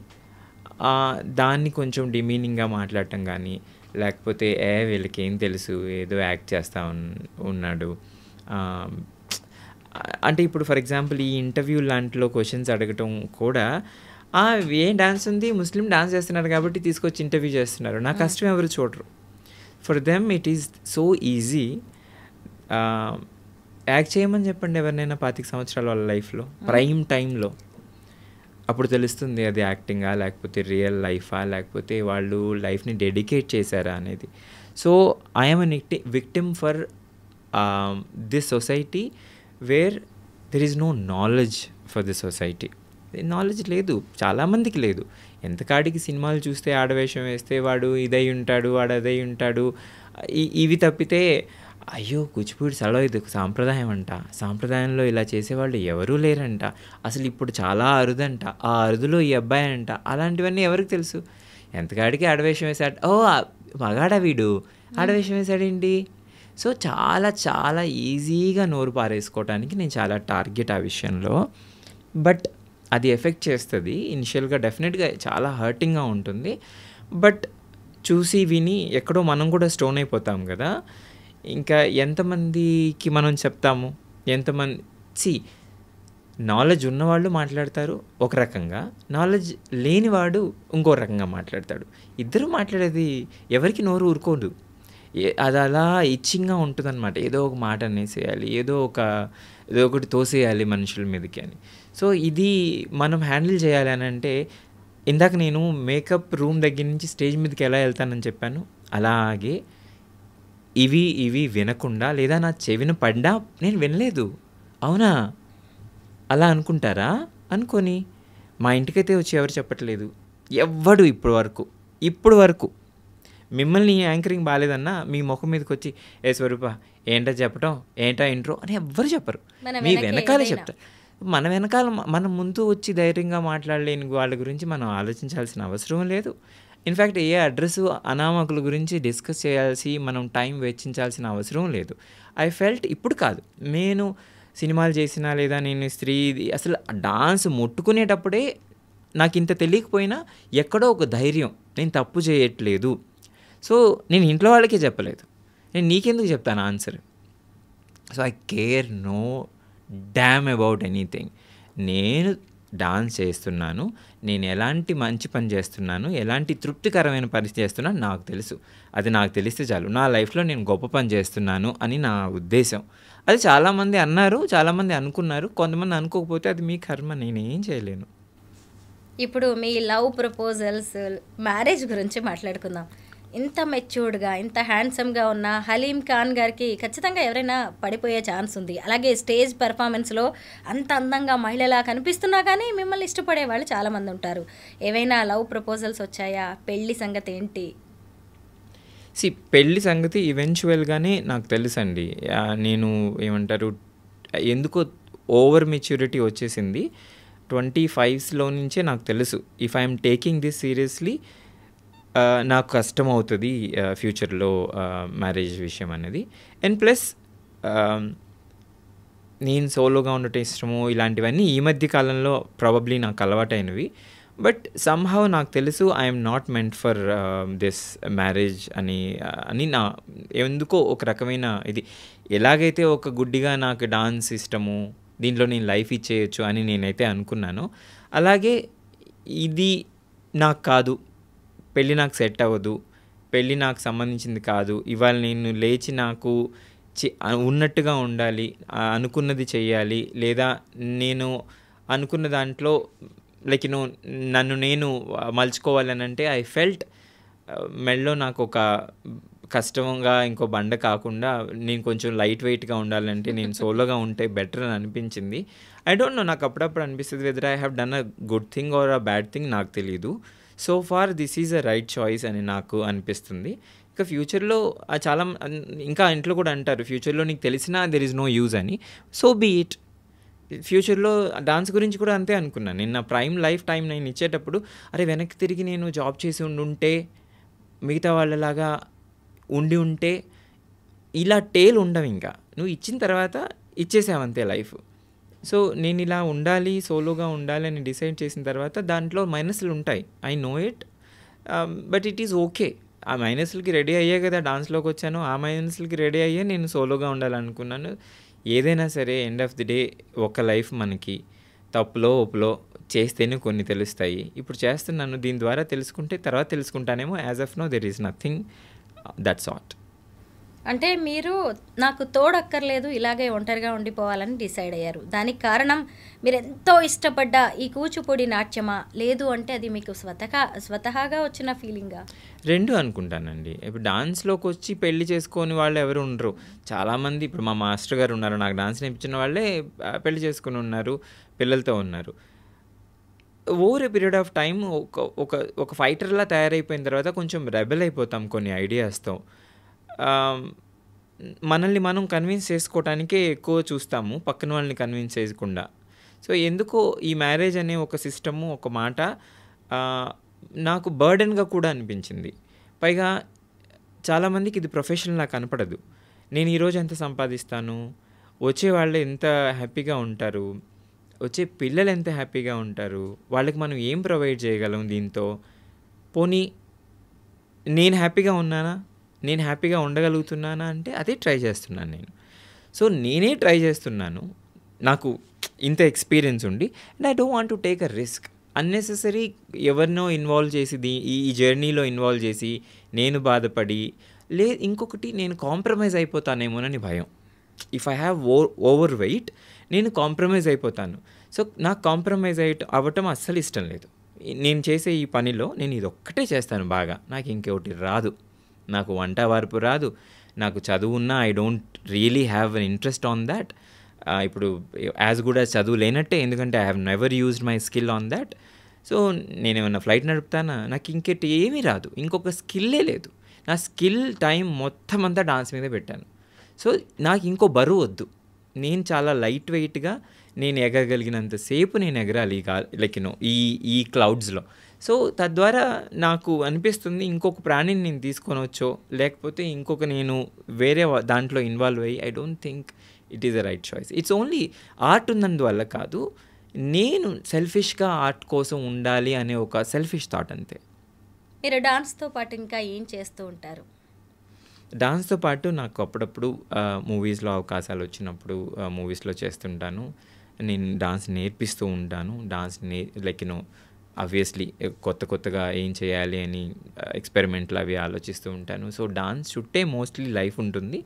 దాన్ని కొంచెం డిమీనింగ్గా మాట్లాడటం కానీ, లేకపోతే వీళ్ళకి ఏం తెలుసు, ఏదో యాక్ట్ చేస్తూ ఉన్నాడు అంటే. ఇప్పుడు ఫర్ ఎగ్జాంపుల్ ఈ ఇంటర్వ్యూ లాంటిలో క్వశ్చన్స్ అడగటం కూడా, ఏం డాన్స్ ఉంది, ముస్లిం డాన్స్ చేస్తున్నారు కాబట్టి తీసుకొచ్చి ఇంటర్వ్యూ చేస్తున్నారు, నా కష్టం ఎవరు చూడరు. For them it is so easy. Act చేయమని చెప్పండి ఎవరినైనా 25 సంవత్సరాల వాళ్ళ లైఫ్లో, ప్రైమ్ టైంలో, అప్పుడు తెలుస్తుంది అది యాక్టింగా, లేకపోతే రియల్ లైఫా, లేకపోతే వాళ్ళు లైఫ్ని డెడికేట్ చేశారా అనేది. So I'm a victim for this society where there is no knowledge for this society. Knowledge లేదు, చాలామందికి లేదు. ఎంతకాడికి సినిమాలు చూస్తే ఆడవేషం వేస్తే వాడు ఇదై ఉంటాడు, వాడు అదై ఉంటాడు, ఇవి తప్పితే అయ్యో కూచిపూడి సలో ఇది సాంప్రదాయం అంట, సాంప్రదాయంలో ఇలా చేసేవాళ్ళు ఎవరూ లేరంట, అసలు ఇప్పుడు చాలా అరుదంట, ఆ అరుదులో ఈ అబ్బాయి అంట, అలాంటివన్నీ ఎవరికి తెలుసు? ఎంతకాడికి ఆడవేషం వేసాడు, మగాడా వీడు ఆడవేషం వేసాడేంటి. సో చాలా చాలా ఈజీగా నోరు పారేసుకోవడానికి నేను చాలా టార్గెట్ ఆ విషయంలో. బట్ అది ఎఫెక్ట్ చేస్తుంది ఇనిషియల్గా, డెఫినెట్గా చాలా హర్టింగ్గా ఉంటుంది. బట్ చూసి విని ఎక్కడో మనం కూడా స్టోన్ అయిపోతాం కదా. ఇంకా ఎంతమందికి మనం చెప్తాము, ఎంతమంది నాలెడ్జ్ ఉన్నవాళ్ళు మాట్లాడతారు ఒక రకంగా, నాలెడ్జ్ లేనివాడు ఇంకో రకంగా మాట్లాడతాడు. ఇద్దరు మాట్లాడేది ఎవరికి నోరు ఊరుకోదు. అది అలా ఇచ్చింగ్గా ఉంటుందన్నమాట. ఏదో ఒక మాట అనేసేయాలి, ఏదో ఒకటి తోసేయాలి మనుషుల మీదకి అని. సో ఇది మనం హ్యాండిల్ చేయాలి అని అంటే, ఇందాక నేను మేకప్ రూమ్ దగ్గర నుంచి స్టేజ్ మీదకి ఎలా వెళ్తానని చెప్పాను, అలాగే ఇవి వినకుండా, లేదా నా చెవిన పడ్డా నేను వినలేదు అవునా అలా అనుకుంటారా, అనుకొని మా ఇంటికైతే వచ్చి ఎవరు చెప్పట్లేదు, ఎవ్వడు ఇప్పుడు వరకు మిమ్మల్ని యాంకరింగ్ బాగాలేదన్నా మీ ముఖం మీదకి వచ్చి ఏ స్వరూప ఏంటో చెప్పటం, ఏంటా ఇంట్రో అని ఎవ్వరు చెప్పరు. మీ వెనకాలే చెప్తారు. మన వెనకాల మనం ముందు వచ్చి ధైర్యంగా మాట్లాడలేని వాళ్ళ గురించి మనం ఆలోచించాల్సిన అవసరం లేదు. ఇన్ఫ్యాక్ట్ ఏ అడ్రస్ అనామకుల గురించి డిస్కస్ చేయాల్సి మనం టైం వెచ్చించాల్సిన అవసరం లేదు. ఐ ఫెల్ట్ ఇప్పుడు కాదు, నేను సినిమాలు చేసినా లేదా నేను అసలు డాన్స్ ముట్టుకునేటప్పుడే నాకు ఇంత తెలియకపోయినా ఎక్కడో ఒక ధైర్యం, నేను తప్పు చేయట్లేదు. సో నేను ఇంట్లో వాళ్ళకే చెప్పలేదు, నేను నీకెందుకు చెప్తాను answer. So I care no damn about anything. నేను డాన్స్ చేస్తున్నాను, నేను ఎలాంటి మంచి పని చేస్తున్నాను, ఎలాంటి తృప్తికరమైన పని చేస్తున్నాను నాకు తెలుసు. అది నాకు తెలిస్తే చాలు, నా లైఫ్లో నేను గొప్ప పని చేస్తున్నాను అని నా ఉద్దేశం. అది చాలామంది అన్నారు, చాలామంది అనుకున్నారు, కొంతమంది అనుకోకపోతే అది మీ కర్మ, నేనేం చేయలేను. ఇప్పుడు మీ లవ్ ప్రపోజల్స్, మ్యారేజ్ గురించి మాట్లాడుకుందాం. ఇంత మెచ్యూర్డ్గా, ఇంత హ్యాండ్సమ్గా ఉన్న హలీం ఖాన్ గారికి ఖచ్చితంగా ఎవరైనా పడిపోయే ఛాన్స్ ఉంది. అలాగే స్టేజ్ పెర్ఫార్మెన్స్లో అంత అందంగా మహిళలా కనిపిస్తున్నా కానీ మిమ్మల్ని ఇష్టపడే వాళ్ళు చాలామంది ఉంటారు. ఏవైనా లవ్ ప్రపోజల్స్ వచ్చాయా? పెళ్ళి సంగతి ఏంటి? పెళ్ళి సంగతి ఈవెన్చువల్గానే నాకు తెలుసండి. నేను ఏమంటారు, ఎందుకో ఓవర్ మెచ్యూరిటీ వచ్చేసింది 25లో నుంచే నాకు తెలుసు. If I'm taking this seriously నాకు కష్టం అవుతుంది ఫ్యూచర్లో మ్యారేజ్ విషయం అనేది. అండ్ ప్లస్ నేను సోలోగా ఉండటం ఇష్టము, ఇలాంటివన్నీ ఈ మధ్య కాలంలో ప్రాబబ్లీ నాకు అలవాటైనవి. బట్ సమ్హౌ నాకు తెలుసు I'm not meant for this marriage అని నా ఎందుకో ఒక రకమైన ఇది. ఎలాగైతే ఒక గుడ్డిగా నాకు డాన్స్ ఇష్టము, దీంట్లో నేను లైఫ్ ఇచ్చేయచ్చు అని నేనైతే అనుకున్నాను, అలాగే ఇది నాకు కాదు, పెళ్ళి నాకు సెట్ అవ్వదు, పెళ్ళి నాకు సంబంధించింది కాదు, ఇవాళ నేను లేచి నాకు ఉన్నట్టుగా ఉండాలి, అనుకున్నది చెయ్యాలి, లేదా నేను అనుకున్న దాంట్లో లైక్ నన్ను నేను మలుచుకోవాలని అంటే ఐ ఫెల్ట్ మెడలో నాకు ఒక కష్టంగా ఇంకో బండ కాకుండా నేను కొంచెం లైట్ వెయిట్గా ఉండాలంటే నేను సోలోగా ఉంటే బెటర్ అని అనిపించింది. ఐ డోంట్ నో, నాకు అప్పుడప్పుడు అనిపిస్తుంది whether I have done a good thing or a bad thing, నాకు తెలీదు. So far this is a right choice అని నాకు అనిపిస్తుంది. ఇంకా ఫ్యూచర్లో చాలా ఇంకా ఇంట్లో కూడా అంటారు, ఫ్యూచర్లో నీకు తెలిసినా దెర్ ఈజ్ నో యూజ్ అని. So be it. ఫ్యూచర్లో డాన్స్ గురించి కూడా అంతే అనుకున్నాను. నేను నా ప్రైమ్ లైఫ్ టైం నేను ఇచ్చేటప్పుడు అరే వెనక్కి తిరిగి నేను జాబ్ చేసి ఉంటే, మిగతా వాళ్ళలాగా ఉంటే ఇలా టేల్ ఉండవు. ఇంకా నువ్వు ఇచ్చిన తర్వాత ఇచ్చేసావంతే లైఫ్. సో నేను ఇలా ఉండాలి, సోలోగా ఉండాలి అని డిసైడ్ చేసిన తర్వాత దాంట్లో మైనస్లు ఉంటాయి, I know it. But it is okay. ఆ మైనస్లకి రెడీ అయ్యే కదా డాన్స్లోకి వచ్చాను, ఆ మైనస్లకి రెడీ అయ్యే నేను సోలోగా ఉండాలనుకున్నాను. ఏదైనా సరే ఎండ్ ఆఫ్ ది డే ఒక లైఫ్ మనకి తప్పులో ఒప్పులో చేస్తేనే కొన్ని తెలుస్తాయి. ఇప్పుడు చేస్తున్నాను, దీని ద్వారా తెలుసుకుంటే తర్వాత తెలుసుకుంటానేమో. As of now there is nothing that's out. అంటే మీరు నాకు తోడక్కర్లేదు, ఇలాగే ఒంటరిగా ఉండిపోవాలని డిసైడ్ అయ్యారు. దానికి కారణం మీరు ఎంతో ఇష్టపడ్డ ఈ కూచిపూడి నాట్యమా, లేదు అంటే అది మీకు స్వతహాగా వచ్చిన ఫీలింగా? రెండు అనుకుంటానండి. ఇప్పుడు డాన్స్లోకి వచ్చి పెళ్లి చేసుకొని వాళ్ళు ఎవరు ఉండరు. చాలామంది ఇప్పుడు మా మాస్టర్ గారు ఉన్నారు, నాకు డాన్స్ నేర్పించిన వాళ్ళే పెళ్లి చేసుకుని ఉన్నారు, పిల్లలతో ఉన్నారు. Over a period of time ఒక ఫైటర్లా తయారైపోయిన తర్వాత కొంచెం రెబెల్ అయిపోతాం కొన్ని ఐడియాస్తో. మనల్ని మనం కన్విన్స్ చేసుకోవటానికే ఎక్కువ చూస్తాము, పక్కన వాళ్ళని కన్విన్స్ చేయకుండా. సో ఎందుకో ఈ మ్యారేజ్ అనే ఒక సిస్టము, ఒక మాట నాకు బర్డెన్గా కూడా అనిపించింది. పైగా చాలామందికి ఇది ప్రొఫెషనల్లా కనపడదు. నేను ఈరోజు ఎంత సంపాదిస్తాను, వచ్చే వాళ్ళు ఎంత హ్యాపీగా ఉంటారు, వచ్చే పిల్లలు ఎంత హ్యాపీగా ఉంటారు, వాళ్ళకి మనం ఏం ప్రొవైడ్ చేయగలం దీంతో, పోనీ నేను హ్యాపీగా ఉన్నానా, నేను హ్యాపీగా ఉండగలుగుతున్నానా అంటే అదే ట్రై చేస్తున్నాను నేను. సో నేనే ట్రై చేస్తున్నాను, నాకు ఇంత ఎక్స్పీరియన్స్ ఉండి, and I don't want to take a risk. Unnecessary ఎవరినో ఇన్వాల్వ్ చేసి ఈ జర్నీలో ఇన్వాల్వ్ చేసి నేను బాధపడి, ఇంకొకటి నేను కాంప్రమైజ్ అయిపోతానేమోనని భయం. If I have over weight నేను కాంప్రమైజ్ అయిపోతాను. సో నాకు కాంప్రమైజ్ అవ్వటం అస్సలు ఇష్టం లేదు. నేను చేసే ఈ పనిలో నేను ఇది ఒక్కటే చేస్తాను బాగా, నాకు ఇంకొకటి రాదు. నాకు వంట వార్పు రాదు, నాకు చదువు ఉన్నా I don't really have an interest on that. ఇప్పుడు యాజ్ గుడ్ యాజ్ చదువు లేనట్టే, ఎందుకంటే I have never used my skill on that. So నేనేమన్నా ఫ్లైట్ నడుపుతానా, నాకు ఇంకెట్టి ఏమీ రాదు, ఇంకొక స్కిల్లే లేదు. నా స్కిల్ టైం మొత్తం అంతా డాన్స్ మీద పెట్టాను. సో నాకు ఇంకో బరువు వద్దు, నేను చాలా లైట్ వెయిట్గా నేను ఎగరగలిగినంతసేపు నేను ఎగరాలి ఈ క్లౌడ్స్లో. సో తద్వారా నాకు అనిపిస్తుంది ఇంకొక ప్రాణిని నేను తీసుకొనొచ్చో, లేకపోతే ఇంకొక నేను వేరే దాంట్లో ఇన్వాల్వ్ అయ్యి, I don't think it is the right choice. It's only art ఉన్నందువల్ల కాదు, నేను సెల్ఫిష్గా ఆర్ట్ కోసం ఉండాలి అనే ఒక సెల్ఫిష్ థాట్ అంతే. మీరు డాన్స్తో పాటు ఇంకా ఏం చేస్తూ ఉంటారు? డాన్స్తో పాటు నాకు అప్పుడప్పుడు మూవీస్లో అవకాశాలు వచ్చినప్పుడు మూవీస్లో చేస్తుంటాను. నేను డాన్స్ నేర్పిస్తూ ఉంటాను. డాన్స్ ఆబ్వియస్లీ కొత్తగా ఏం చేయాలి అని ఎక్స్పెరిమెంట్లు అవి ఆలోచిస్తూ ఉంటాను. సో డాన్స్ చుట్టే మోస్ట్లీ లైఫ్ ఉంటుంది.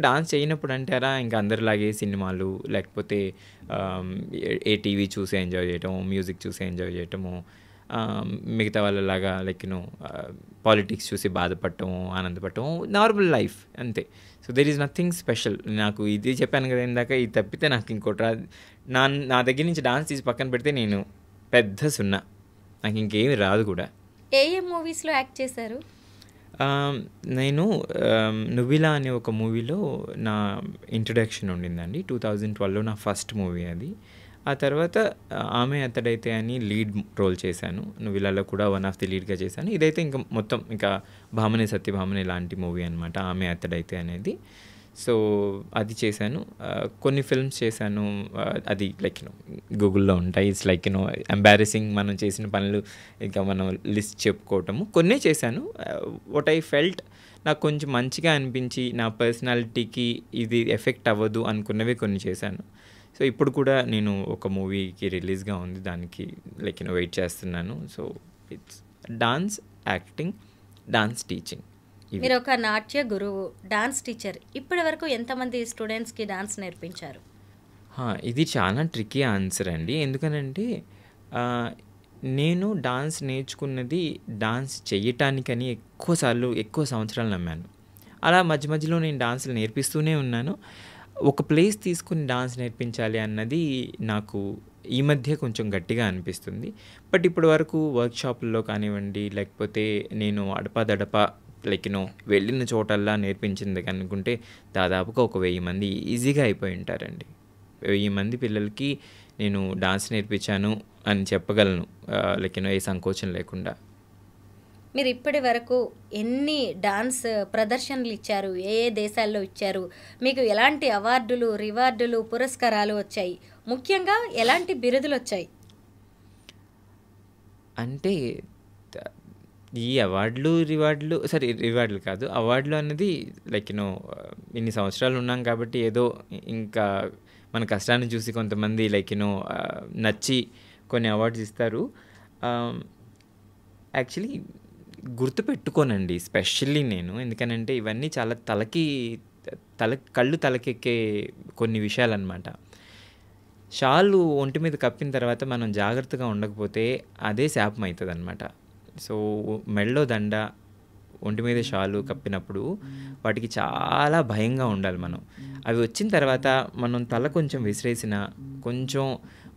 డాన్స్ చేయనప్పుడు అంటారా ఇంకా అందరిలాగే సినిమాలు, లేకపోతే ఏ టీవీ చూసి ఎంజాయ్ చేయటము, మ్యూజిక్ చూసి ఎంజాయ్ చేయటము, మిగతా వాళ్ళలాగా పాలిటిక్స్ చూసి బాధపడటము, ఆనందపడటము, నార్మల్ లైఫ్ అంతే. So there is nothing special. నాకు ఇది చెప్పాను కదా ఇందాక, ఇది తప్పితే నాకు ఇంకోటి రాదు. నా దగ్గర నుంచి డాన్స్ తీసి పక్కన పెడితే నేను పెద్ద సున్నా, నాకు ఇంకేమి రాదు కూడా. ఏ మూవీస్లో యాక్ట్ చేశారు? నేను నువ్విలా అనే ఒక మూవీలో నా ఇంట్రడక్షన్ ఉండిందండి. 2012లో నా ఫస్ట్ మూవీ అది. ఆ తర్వాత ఆమె అతడైతే అని లీడ్ రోల్ చేశాను. నువ్విలాలో కూడా వన్ ఆఫ్ ది లీడ్గా చేశాను. ఇదైతే ఇంకా మొత్తం ఇంకా భామనే సత్యభామనే లాంటి మూవీ అనమాట, ఆమె అతడైతే అనేది. సో అది చేశాను. కొన్ని ఫిల్మ్స్ చేశాను, అది గూగుల్లో ఉంటాయి. ఇట్స్ ఎంబారసింగ్ మనం చేసిన పనులు ఇంకా మనం లిస్ట్ చెప్పుకోవటము. కొన్నే చేశాను. వాట్ ఐ ఫెల్ట్ నాకు కొంచెం మంచిగా అనిపించి, నా పర్సనాలిటీకి ఇది ఎఫెక్ట్ అవ్వదు అనుకున్నవి కొన్ని చేశాను. సో ఇప్పుడు కూడా నేను ఒక మూవీకి రిలీజ్గా ఉంది, దానికి వెయిట్ చేస్తున్నాను. So it's dance, acting, dance teaching. మీరు ఒక నాట్య గురువు, డాన్స్ టీచర్. ఇప్పటి వరకు ఎంతమంది స్టూడెంట్స్కి డాన్స్ నేర్పించారు? ఇది చాలా ట్రిక్కీ ఆన్సర్ అండి. ఎందుకనంటే నేను డాన్స్ నేర్చుకున్నది డాన్స్ చేయటానికని ఎక్కువ సంవత్సరాలు నమ్మాను. అలా మధ్య మధ్యలో నేను డాన్సులు నేర్పిస్తూనే ఉన్నాను. ఒక ప్లేస్ తీసుకుని డాన్స్ నేర్పించాలి అన్నది నాకు ఈ మధ్య కొంచెం గట్టిగా అనిపిస్తుంది. బట్ ఇప్పటి వరకు వర్క్షాపుల్లో కానివ్వండి, లేకపోతే నేను అడపాదడపా వెళ్ళిన చోటల్లా నేర్పించింది కనుకుంటే దాదాపుగా ఒక 1000 మంది ఈజీగా అయిపోయి ఉంటారండి. 1000 మంది పిల్లలకి నేను డాన్స్ నేర్పించాను అని చెప్పగలను, ఏ సంకోచం లేకుండా. మీరు ఇప్పటి వరకు ఎన్ని డాన్స్ ప్రదర్శనలు ఇచ్చారు? ఏ దేశాల్లో ఇచ్చారు? మీకు ఎలాంటి అవార్డులు, రివార్డులు, పురస్కారాలు వచ్చాయి? ముఖ్యంగా ఎలాంటి బిరుదులు వచ్చాయి? అంటే ఈ రివార్డులు కాదు, అవార్డులు అన్నది ఇన్ని సంవత్సరాలు ఉన్నాం కాబట్టి ఏదో ఇంకా మన కష్టాన్ని చూసి కొంతమంది నచ్చి కొన్ని అవార్డ్స్ ఇస్తారు. యాక్చువల్లీ గుర్తుపెట్టుకోనండి స్పెషల్లీ నేను, ఎందుకనంటే ఇవన్నీ చాలా కళ్ళు తలకెక్కే కొన్ని విషయాలన్నమాట. షాలు ఒంటి మీద కప్పిన తర్వాత మనం జాగ్రత్తగా ఉండకపోతే అదే శాపం అవుతుంది అనమాట. సో మెడలో దండ, ఒంటి మీద షాలు కప్పినప్పుడు వాటికి చాలా భయంగా ఉండాలి మనం. అవి వచ్చిన తర్వాత మనం తల కొంచెం విసిరేసిన, కొంచెం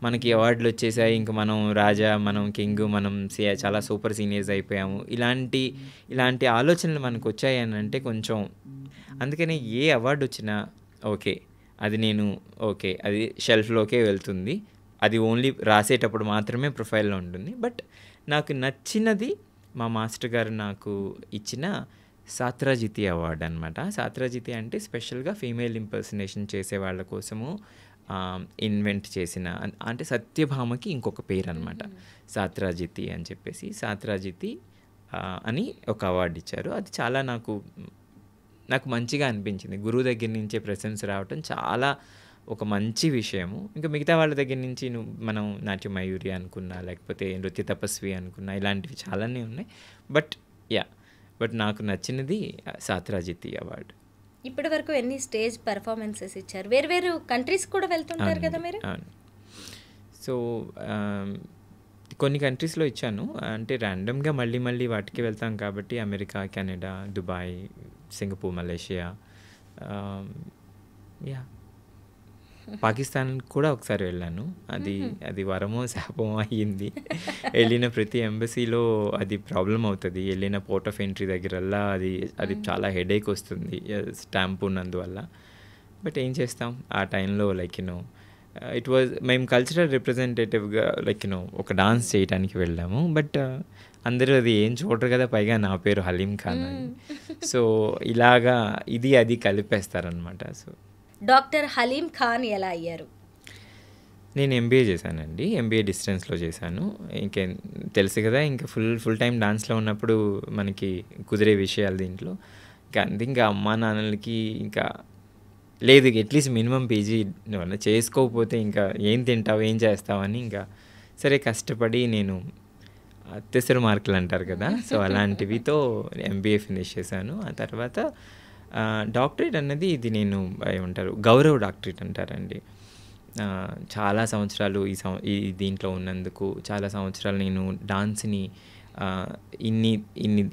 మనకి అవార్డులు వచ్చేసాయి, ఇంకా మనం రాజా, మనం కింగ్, మనం చాలా సూపర్ సీనియర్స్ అయిపోయాము, ఇలాంటి ఆలోచనలు మనకు వచ్చాయి అని అంటే కొంచెం, అందుకని ఏ అవార్డు వచ్చినా అది షెల్ఫ్లోకే వెళ్తుంది. అది ఓన్లీ రాసేటప్పుడు మాత్రమే ప్రొఫైల్లో ఉంటుంది. బట్ నాకు నచ్చినది మా మాస్టర్ గారు నాకు ఇచ్చిన సాత్రాజితి అవార్డు అనమాట. సాత్రాజితి అంటే స్పెషల్గా ఫీమేల్ ఇంపర్సనేషన్ చేసే వాళ్ళ కోసము ఇన్వెంట్ చేసిన, అంటే సత్యభామకి ఇంకొక పేరు అనమాట సాత్రాజితి అని చెప్పేసి. సాత్రాజితి అని ఒక అవార్డు ఇచ్చారు. అది చాలా నాకు మంచిగా అనిపించింది. గురువు దగ్గర నుంచే ప్రశంస రావటం చాలా ఒక మంచి విషయము. ఇంకా మిగతా వాళ్ళ దగ్గర నుంచి మనం నాట్య మయూరి అనుకున్నా, లేకపోతే నృత్య తపస్వి అనుకున్నా, ఇలాంటివి చాలానే ఉన్నాయి. బట్ నాకు నచ్చినది సాత్రాజిత్ అవార్డు. ఇప్పటి వరకు ఎన్ని స్టేజ్ పెర్ఫార్మెన్సెస్ ఇచ్చారు? వేరు కంట్రీస్ కూడా వెళ్తుంటారు కదా మీరు? అవును. సో కొన్ని కంట్రీస్లో ఇచ్చాను. అంటే ర్యాండమ్గా మళ్ళీ వాటికి వెళ్తాం కాబట్టి America, Canada, Dubai, Singapore, Malaysia, Pakistan కూడా ఒకసారి వెళ్ళాను. అది వరమో శాపమో అయ్యింది. వెళ్ళిన ప్రతి ఎంబసీలో అది ప్రాబ్లం అవుతుంది. వెళ్ళిన పోర్ట్ ఆఫ్ ఎంట్రీ దగ్గరల్లా అది చాలా హెడేక్ వస్తుంది స్టాంప్ ఉన్నందువల్ల. బట్ ఏం చేస్తాం, ఆ టైంలో ఇట్ వాజ్ మేము కల్చరల్ రిప్రజెంటేటివ్గా ఒక డాన్స్ చేయడానికి వెళ్ళాము. బట్ అందరూ అది ఏం చూడరు కదా, పైగా నా పేరు హలీం ఖాన్ అని. సో ఇలాగా అది కలిపేస్తారనమాట. సో డాక్టర్ హలీం ఖాన్ ఎలా అయ్యారు? నేను ఎంబీఏ చేశానండి. ఎంబీఏ డిస్టెన్స్లో చేశాను. ఇంకేం తెలుసు కదా, ఇంకా ఫుల్ టైం డాన్స్లో ఉన్నప్పుడు మనకి కుదిరే విషయాలు దీంట్లో. ఇంకా అమ్మా నాన్నలకి ఇంకా లేదు, అట్లీస్ట్ మినిమం పీజీ చేసుకోకపోతే ఇంకా ఏం తింటావు, ఏం చేస్తావని ఇంకా సరే కష్టపడి నేను అత్యవసర మార్కులు అంటారు కదా, సో అలాంటివితో ఎంబీఏ ఫినిష్ చేశాను. ఆ తర్వాత డాక్టరేట్ అన్నది ఇది నేను ఏమంటారు గౌరవ డాక్టరేట్ అంటారండి. చాలా సంవత్సరాలు ఈ దీంట్లో ఉన్నందుకు, చాలా సంవత్సరాలు నేను డాన్స్ని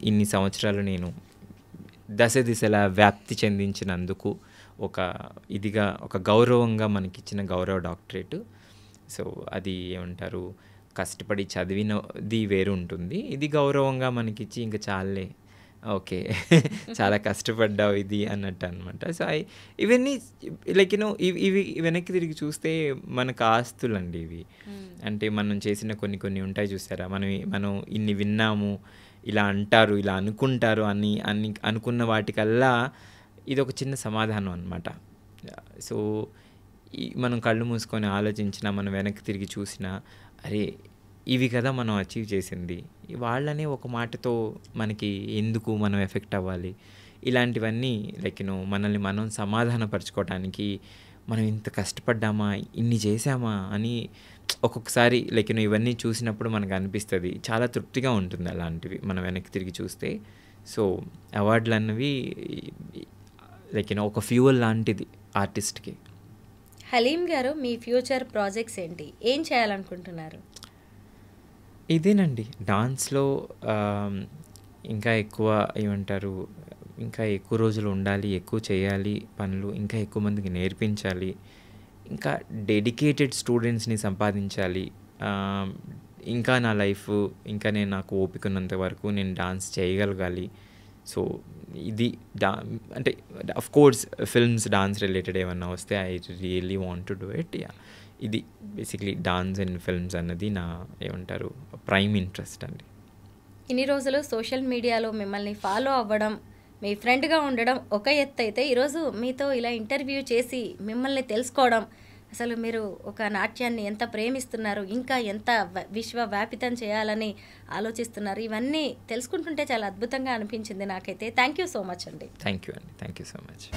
ఇన్ని సంవత్సరాలు నేను దశలా వ్యాప్తి చెందించినందుకు ఒక గౌరవంగా మనకిచ్చిన గౌరవ డాక్టరేట్. సో అది ఏమంటారు, కష్టపడి చదివినది వేరు ఉంటుంది, ఇది గౌరవంగా మనకిచ్చి ఇంకా చాలే, ఓకే చాలా కష్టపడ్డావు ఇది అన్నట్టు అనమాట. సో ఇవన్నీ ఇవి వెనక్కి తిరిగి చూస్తే మనకు ఆస్తులండి ఇవి. అంటే మనం చేసిన కొన్ని ఉంటాయి చూసారా, మనం ఇన్ని విన్నాము, ఇలా అంటారు, ఇలా అనుకుంటారు అని అనుకున్న వాటికల్లా ఇది ఒక చిన్న సమాధానం అనమాట. సో మనం కళ్ళు మూసుకొని ఆలోచించినా, మనం వెనక్కి తిరిగి చూసినా, అరే ఇవి కదా మనం అచీవ్ చేసింది, వాళ్ళనే ఒక మాటతో మనకి ఎందుకు మనం ఎఫెక్ట్ అవ్వాలి, ఇలాంటివన్నీ మనల్ని మనం సమాధానపరచుకోవడానికి మనం ఇంత కష్టపడ్డామా, ఇన్ని చేసామా అని ఒక్కొక్కసారి ఇవన్నీ చూసినప్పుడు మనకు అనిపిస్తుంది, చాలా తృప్తిగా ఉంటుంది అలాంటివి మనం వెనక్కి తిరిగి చూస్తే. సో అవార్డులు అన్నవి ఒక ఫ్యూయల్ లాంటిది ఆర్టిస్ట్కి. హలీం గారు, మీ ఫ్యూచర్ ప్రాజెక్ట్స్ ఏంటి, ఏం చేయాలనుకుంటున్నారు? ఇదేనండి, డాన్స్లో ఇంకా ఎక్కువ ఏమంటారు, ఇంకా ఎక్కువ రోజులు ఉండాలి, ఎక్కువ చేయాలి పనులు, ఇంకా ఎక్కువ మందికి నేర్పించాలి, ఇంకా డెడికేటెడ్ స్టూడెంట్స్ని సంపాదించాలి. ఇంకా నా లైఫ్, ఇంకా నాకు ఓపిక ఉన్నంత వరకు నేను డాన్స్ చేయగలగాలి. సో ఇది అంటే of course films dance related ఏమన్నా వస్తే I really want to do it. ఇది బేసిక్లీ డాన్స్ అండ్ ఫిల్మ్స్ అన్నది నా ఏమంటారు ప్రైమ్ ఇంట్రెస్ట్ అండి. ఇన్ని రోజులు సోషల్ మీడియాలో మిమ్మల్ని ఫాలో అవ్వడం, మీ ఫ్రెండ్గా ఉండడం ఒక ఎత్తు అయితే, ఈరోజు మీతో ఇలా ఇంటర్వ్యూ చేసి మిమ్మల్ని తెలుసుకోవడం, అసలు మీరు ఒక నాట్యాన్ని ఎంత ప్రేమిస్తున్నారు, ఇంకా ఎంత విశ్వవ్యాపితం చేయాలని ఆలోచిస్తున్నారు, ఇవన్నీ తెలుసుకుంటుంటే చాలా అద్భుతంగా అనిపించింది నాకైతే. థ్యాంక్ యూ సో మచ్ అండి. Thank you so much.